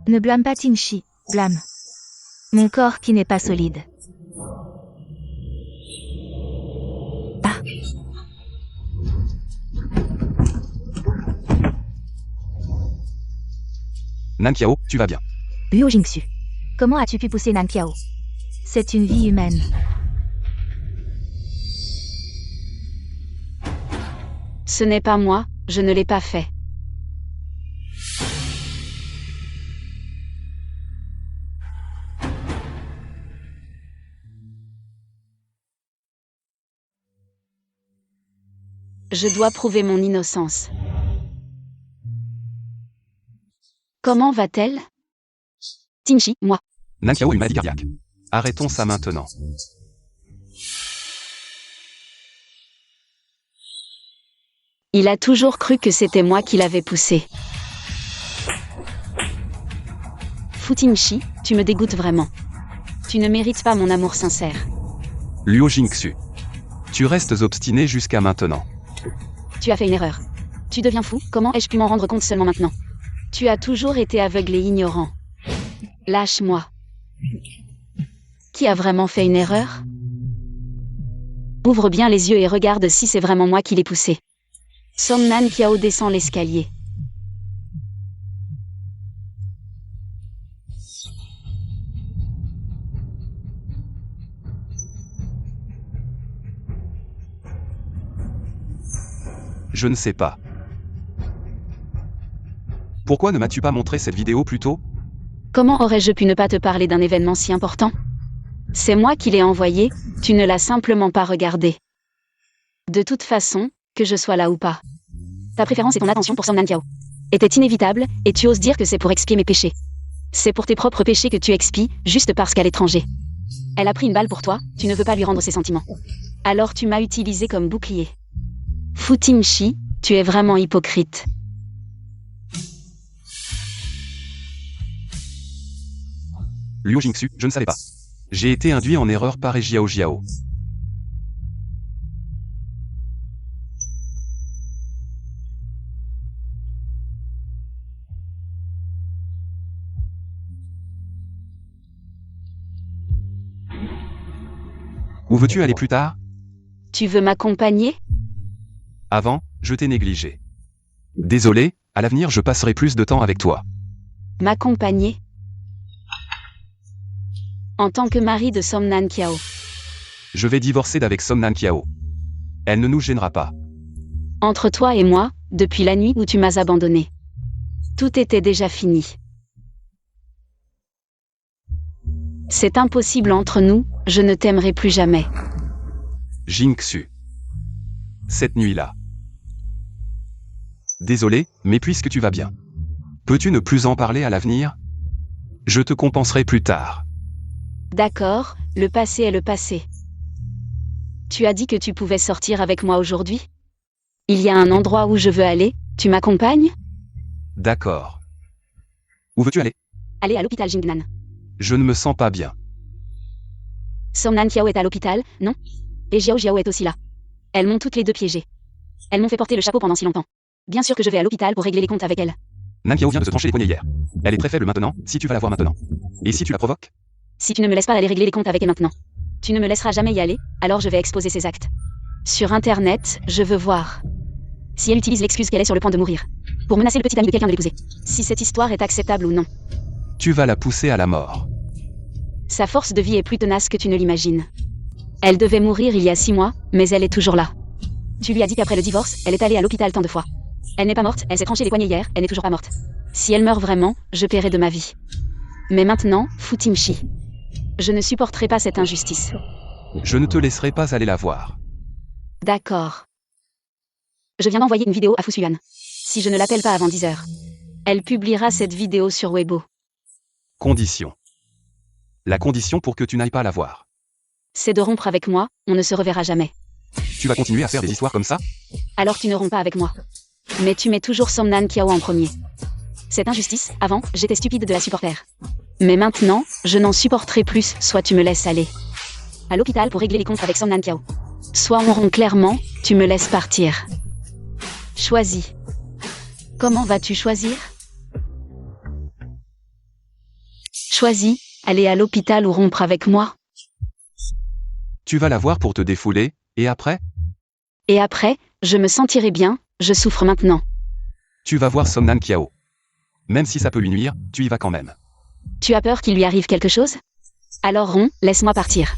Ne blâme pas Tinchi, blâme mon corps qui n'est pas solide. Ah. Nankiao, tu vas bien. Liu Jingxu. Comment as-tu pu pousser Nankiao? C'est une vie humaine. Ce n'est pas moi, je ne l'ai pas fait. Je dois prouver mon innocence. Comment va-t-elle? Tinchi, moi. Nankiao a une maladie cardiaque. Arrêtons ça maintenant. Il a toujours cru que c'était moi qui l'avais poussé. Futinchi, tu me dégoûtes vraiment. Tu ne mérites pas mon amour sincère. Liu Jingxu. Tu restes obstiné jusqu'à maintenant. Tu as fait une erreur. Tu deviens fou, comment ai-je pu m'en rendre compte seulement maintenant? Tu as toujours été aveugle et ignorant. Lâche-moi. Qui a vraiment fait une erreur? Ouvre bien les yeux et regarde si c'est vraiment moi qui l'ai poussé. Somnan Kiao descend l'escalier. Je ne sais pas. Pourquoi ne m'as-tu pas montré cette vidéo plus tôt? Comment aurais-je pu ne pas te parler d'un événement si important? C'est moi qui l'ai envoyé, tu ne l'as simplement pas regardé. De toute façon, que je sois là ou pas. Ta préférence et ton attention pour Somnan Kiao était inévitable, et tu oses dire que c'est pour expier mes péchés. C'est pour tes propres péchés que tu expies, juste parce qu'à l'étranger. Elle a pris une balle pour toi, tu ne veux pas lui rendre ses sentiments. Alors tu m'as utilisé comme bouclier. Futinchi, tu es vraiment hypocrite. Liu Jingxu, je ne savais pas. J'ai été induit en erreur par Jiao Jiao. Où veux-tu aller plus tard? Tu veux m'accompagner? Avant, je t'ai négligé. Désolé, à l'avenir je passerai plus de temps avec toi. M'accompagner? En tant que mari de Somnan Kiao. Je vais divorcer d'avec Somnan Kiao. Elle ne nous gênera pas. Entre toi et moi, depuis la nuit où tu m'as abandonné. Tout était déjà fini. C'est impossible entre nous, je ne t'aimerai plus jamais. Jingxu. Cette nuit-là. Désolé, mais puisque tu vas bien. Peux-tu ne plus en parler à l'avenir? Je te compenserai plus tard. D'accord, le passé est le passé. Tu as dit que tu pouvais sortir avec moi aujourd'hui? Il y a un endroit où je veux aller, tu m'accompagnes? D'accord. Où veux-tu aller? Aller à l'hôpital Jingnan. Je ne me sens pas bien. Somnan Kiao est à l'hôpital, non? Et Jiao Jiao est aussi là. Elles m'ont toutes les deux piégées. Elles m'ont fait porter le chapeau pendant si longtemps. Bien sûr que je vais à l'hôpital pour régler les comptes avec elle. Nankiao vient de se trancher les poignets hier. Elle est très faible maintenant, si tu vas la voir maintenant. Et si tu la provoques? Si tu ne me laisses pas aller régler les comptes avec elle maintenant. Tu ne me laisseras jamais y aller, alors je vais exposer ses actes. Sur Internet, je veux voir. Si elle utilise l'excuse qu'elle est sur le point de mourir. Pour menacer le petit ami de quelqu'un de l'épouser. Si cette histoire est acceptable ou non. Tu vas la pousser à la mort. Sa force de vie est plus tenace que tu ne l'imagines. Elle devait mourir il y a 6 mois, mais elle est toujours là. Tu lui as dit qu'après le divorce, elle est allée à l'hôpital tant de fois. Elle n'est pas morte, elle s'est tranché les poignets hier, elle n'est toujours pas morte. Si elle meurt vraiment, je paierai de ma vie. Mais maintenant, Futinchi. Je ne supporterai pas cette injustice. Je ne te laisserai pas aller la voir. D'accord. Je viens d'envoyer une vidéo à Fusuyan. Si je ne l'appelle pas avant 10 heures, elle publiera cette vidéo sur Weibo. Condition. La condition pour que tu n'ailles pas la voir. C'est de rompre avec moi, on ne se reverra jamais. Tu vas continuer à faire des histoires comme ça? Alors tu ne romps pas avec moi. Mais tu mets toujours Somnan Kiao en premier. Cette injustice, avant, j'étais stupide de la supporter. Mais maintenant, je n'en supporterai plus, soit tu me laisses aller à l'hôpital pour régler les comptes avec Somnan Kiao. Soit on rompt clairement, tu me laisses partir. Choisis. Comment vas-tu choisir? Choisis, aller à l'hôpital ou rompre avec moi. Tu vas la voir pour te défouler, et après? Et après, je me sentirai bien, je souffre maintenant. Tu vas voir Somnan Kiao. Même si ça peut lui nuire, tu y vas quand même. Tu as peur qu'il lui arrive quelque chose? Alors Ron, laisse-moi partir.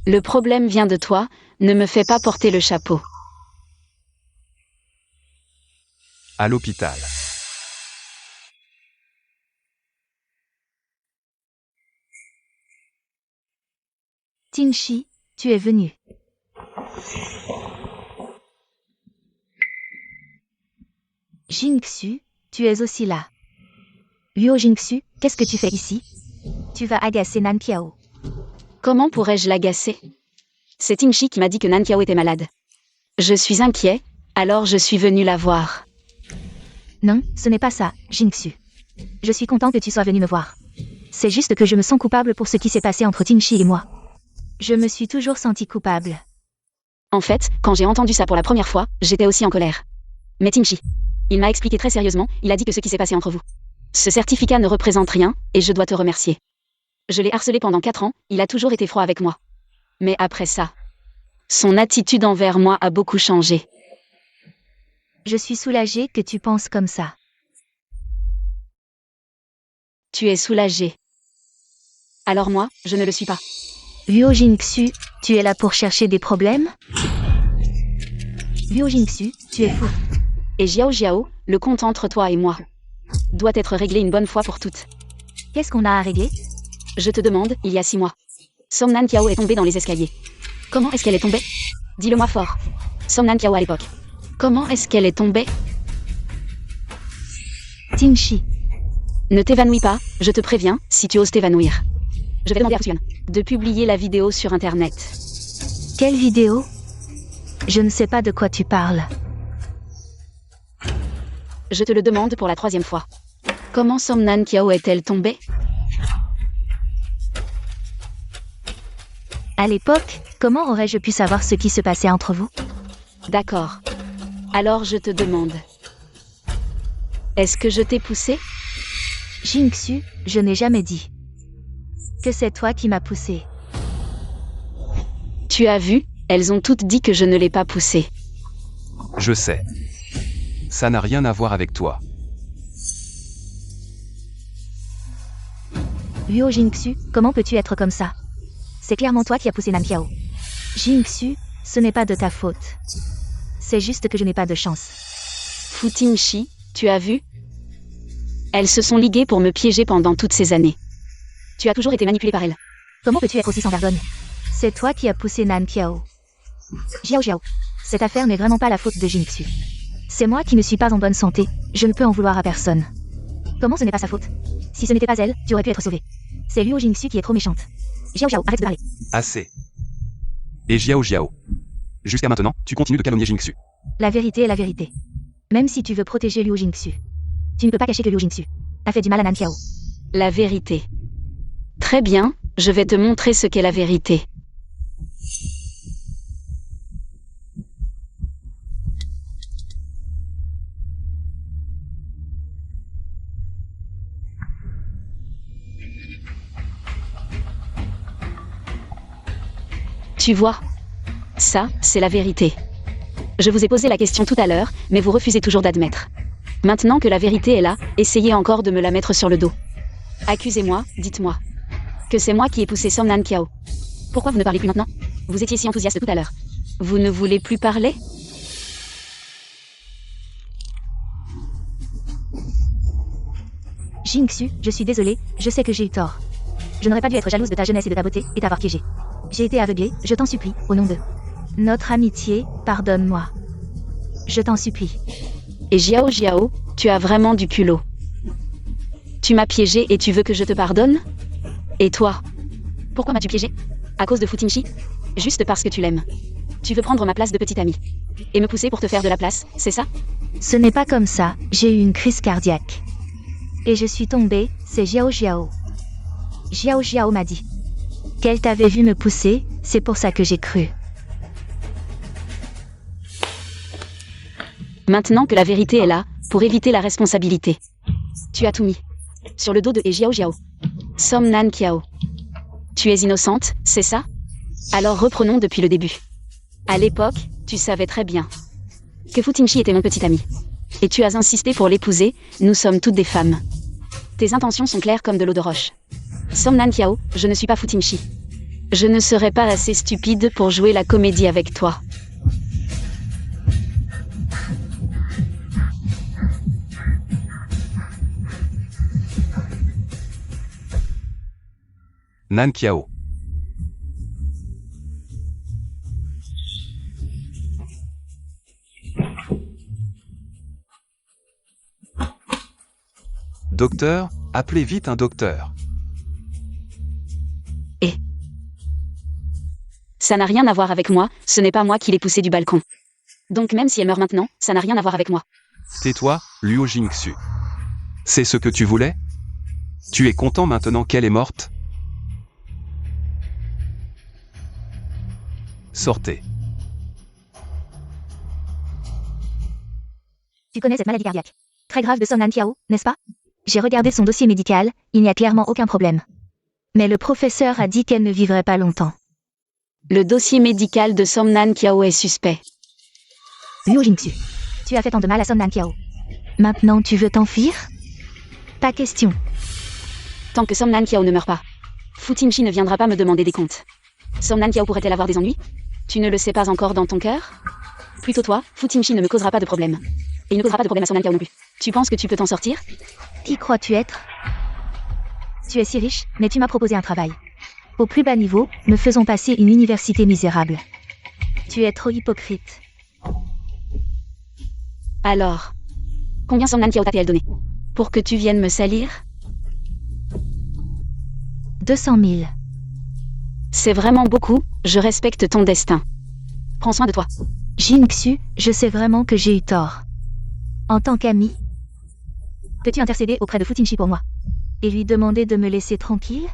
Le problème vient de toi, ne me fais pas porter le chapeau. À l'hôpital. Tinchi, tu es venu. Jingxu, tu es aussi là. Luo Jingxu, qu'est-ce que tu fais ici? Tu vas agacer Nan Kiao. Comment pourrais-je l'agacer? C'est Tingshi qui m'a dit que Nan Kiao était malade. Je suis inquiet, alors je suis venu la voir. Non, ce n'est pas ça, Jingxu. Je suis content que tu sois venu me voir. C'est juste que je me sens coupable pour ce qui s'est passé entre Tingshi et moi. Je me suis toujours senti coupable. En fait, quand j'ai entendu ça pour la première fois, j'étais aussi en colère. Mais Tingshi, il m'a expliqué très sérieusement, il a dit que ce qui s'est passé entre vous. Ce certificat ne représente rien, et je dois te remercier. Je l'ai harcelé pendant 4 ans, il a toujours été froid avec moi. Mais après ça, son attitude envers moi a beaucoup changé. Je suis soulagée que tu penses comme ça. Tu es soulagé. Alors moi, je ne le suis pas. Luo Jingxu, tu es là pour chercher des problèmes? Luo Jingxu, tu es fou. Et Jiao Jiao, le compte entre toi et moi doit être réglé une bonne fois pour toutes. Qu'est-ce qu'on a à régler? Je te demande, il y a 6 mois. Somnan Kiao est tombée dans les escaliers. Comment est-ce qu'elle est tombée? Dis-le-moi fort. Somnan Kiao à l'époque. Comment est-ce qu'elle est tombée? Tingshi. Ne t'évanouis pas, je te préviens, si tu oses t'évanouir. Je vais demander à Fusuyan de publier la vidéo sur internet. Quelle vidéo? Je ne sais pas de quoi tu parles. Je te le demande pour la 3e fois. Comment Somnan Kiao est-elle tombée? À l'époque, comment aurais-je pu savoir ce qui se passait entre vous? D'accord. Alors je te demande. Est-ce que je t'ai poussé? Jingxu, je n'ai jamais dit que c'est toi qui m'as poussé. Tu as vu, elles ont toutes dit que je ne l'ai pas poussé. Je sais. Ça n'a rien à voir avec toi. Luo Jingxu, comment peux-tu être comme ça? C'est clairement toi qui as poussé Nan Kiao. Jingxu, ce n'est pas de ta faute. C'est juste que je n'ai pas de chance. Fu Tingshi, tu as vu? Elles se sont liguées pour me piéger pendant toutes ces années. Tu as toujours été manipulé par elles. Comment peux-tu être aussi sans vergogne? C'est toi qui as poussé Nan Kiao. Jiao Jiao, cette affaire n'est vraiment pas la faute de Jingxu. C'est moi qui ne suis pas en bonne santé, je ne peux en vouloir à personne. Comment ce n'est pas sa faute? Si ce n'était pas elle, tu aurais pu être sauvé. C'est Luo Jingxu qui est trop méchante. Jiao Jiao, arrête de parler. Assez. Et Jiao Jiao. Jusqu'à maintenant, tu continues de calomnier Jingxu. La vérité est la vérité. Même si tu veux protéger Luo Jingxu, tu ne peux pas cacher que Luo Jingxu a fait du mal à Nan Kiao. La vérité. Très bien, je vais te montrer ce qu'est la vérité. Tu vois, ça, c'est la vérité. Je vous ai posé la question tout à l'heure, mais vous refusez toujours d'admettre. Maintenant que la vérité est là, essayez encore de me la mettre sur le dos. Accusez-moi, dites-moi. Que c'est moi qui ai poussé Somnan Kiao. Pourquoi vous ne parlez plus maintenant? Vous étiez si enthousiaste tout à l'heure. Vous ne voulez plus parler? Jingxu, je suis désolée, je sais que j'ai eu tort. Je n'aurais pas dû être jalouse de ta jeunesse et de ta beauté, et t'avoir piégé. J'ai été aveuglée, je t'en supplie, au nom de notre amitié, pardonne-moi. Je t'en supplie. Et Jiao Jiao, tu as vraiment du culot. Tu m'as piégé et tu veux que je te pardonne? Et toi? Pourquoi m'as-tu piégé? À cause de Futingshi? Juste parce que tu l'aimes. Tu veux prendre ma place de petite amie. Et me pousser pour te faire de la place, c'est ça? Ce n'est pas comme ça, j'ai eu une crise cardiaque. Et je suis tombée, c'est Jiao Jiao. Jiao Jiao m'a dit qu'elle t'avait vu me pousser, c'est pour ça que j'ai cru. Maintenant que la vérité est là, pour éviter la responsabilité. Tu as tout mis. Sur le dos de Jiao Jiao. Som Nan Kiao. Tu es innocente, c'est ça? Alors reprenons depuis le début. À l'époque, tu savais très bien que Futingshi était mon petit ami. Et tu as insisté pour l'épouser, nous sommes toutes des femmes. Tes intentions sont claires comme de l'eau de roche. Som Nan Kiao, je ne suis pas Futingshi. Je ne serais pas assez stupide pour jouer la comédie avec toi. Nan Kiao. Docteur, appelez vite un docteur. Ça n'a rien à voir avec moi, ce n'est pas moi qui l'ai poussée du balcon. Donc même si elle meurt maintenant, ça n'a rien à voir avec moi. Tais-toi, Luo Jingsu. C'est ce que tu voulais? Tu es content maintenant qu'elle est morte? Sortez. Tu connais cette maladie cardiaque très grave de Som Nan Kiao, n'est-ce pas? J'ai regardé son dossier médical, il n'y a clairement aucun problème. Mais le professeur a dit qu'elle ne vivrait pas longtemps. Le dossier médical de Som Nan Kiao est suspect. Luo Jingsu, tu as fait tant de mal à Som Nan Kiao. Maintenant tu veux t'enfuir? Pas question. Tant que Som Nan Kiao ne meurt pas, Futingshi ne viendra pas me demander des comptes. Som Nan Kiao pourrait-elle avoir des ennuis? Tu ne le sais pas encore dans ton cœur? Plutôt toi, Futingshi ne me causera pas de problème. Et il ne causera pas de problème à Som Nan Kiao non plus. Tu penses que tu peux t'en sortir? Qui crois-tu être? Tu es si riche, mais tu m'as proposé un travail. Au plus bas niveau, me faisons passer une université misérable. Tu es trop hypocrite. Alors, combien Som Nan Kiao t'a-t-elle donné? Pour que tu viennes me salir? 200 000. C'est vraiment beaucoup, je respecte ton destin. Prends soin de toi. Jingsu, je sais vraiment que j'ai eu tort. En tant qu'ami, peux-tu intercéder auprès de Futingshi pour moi? Et lui demander de me laisser tranquille?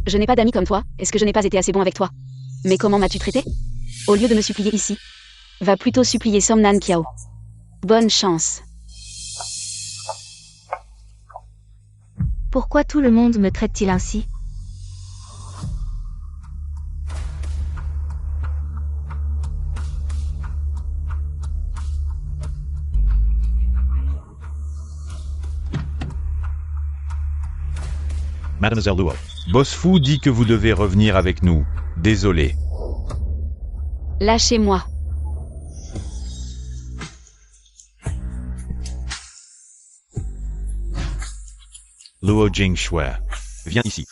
Je n'ai pas d'amis comme toi, est-ce que je n'ai pas été assez bon avec toi? Mais comment m'as-tu traité? Au lieu de me supplier ici, va plutôt supplier Som Nan Kiao. Bonne chance. Pourquoi tout le monde me traite-t-il ainsi? Mademoiselle Luo. Boss Fu dit que vous devez revenir avec nous. Désolé. Lâchez-moi. Luo Jingshui. Viens ici.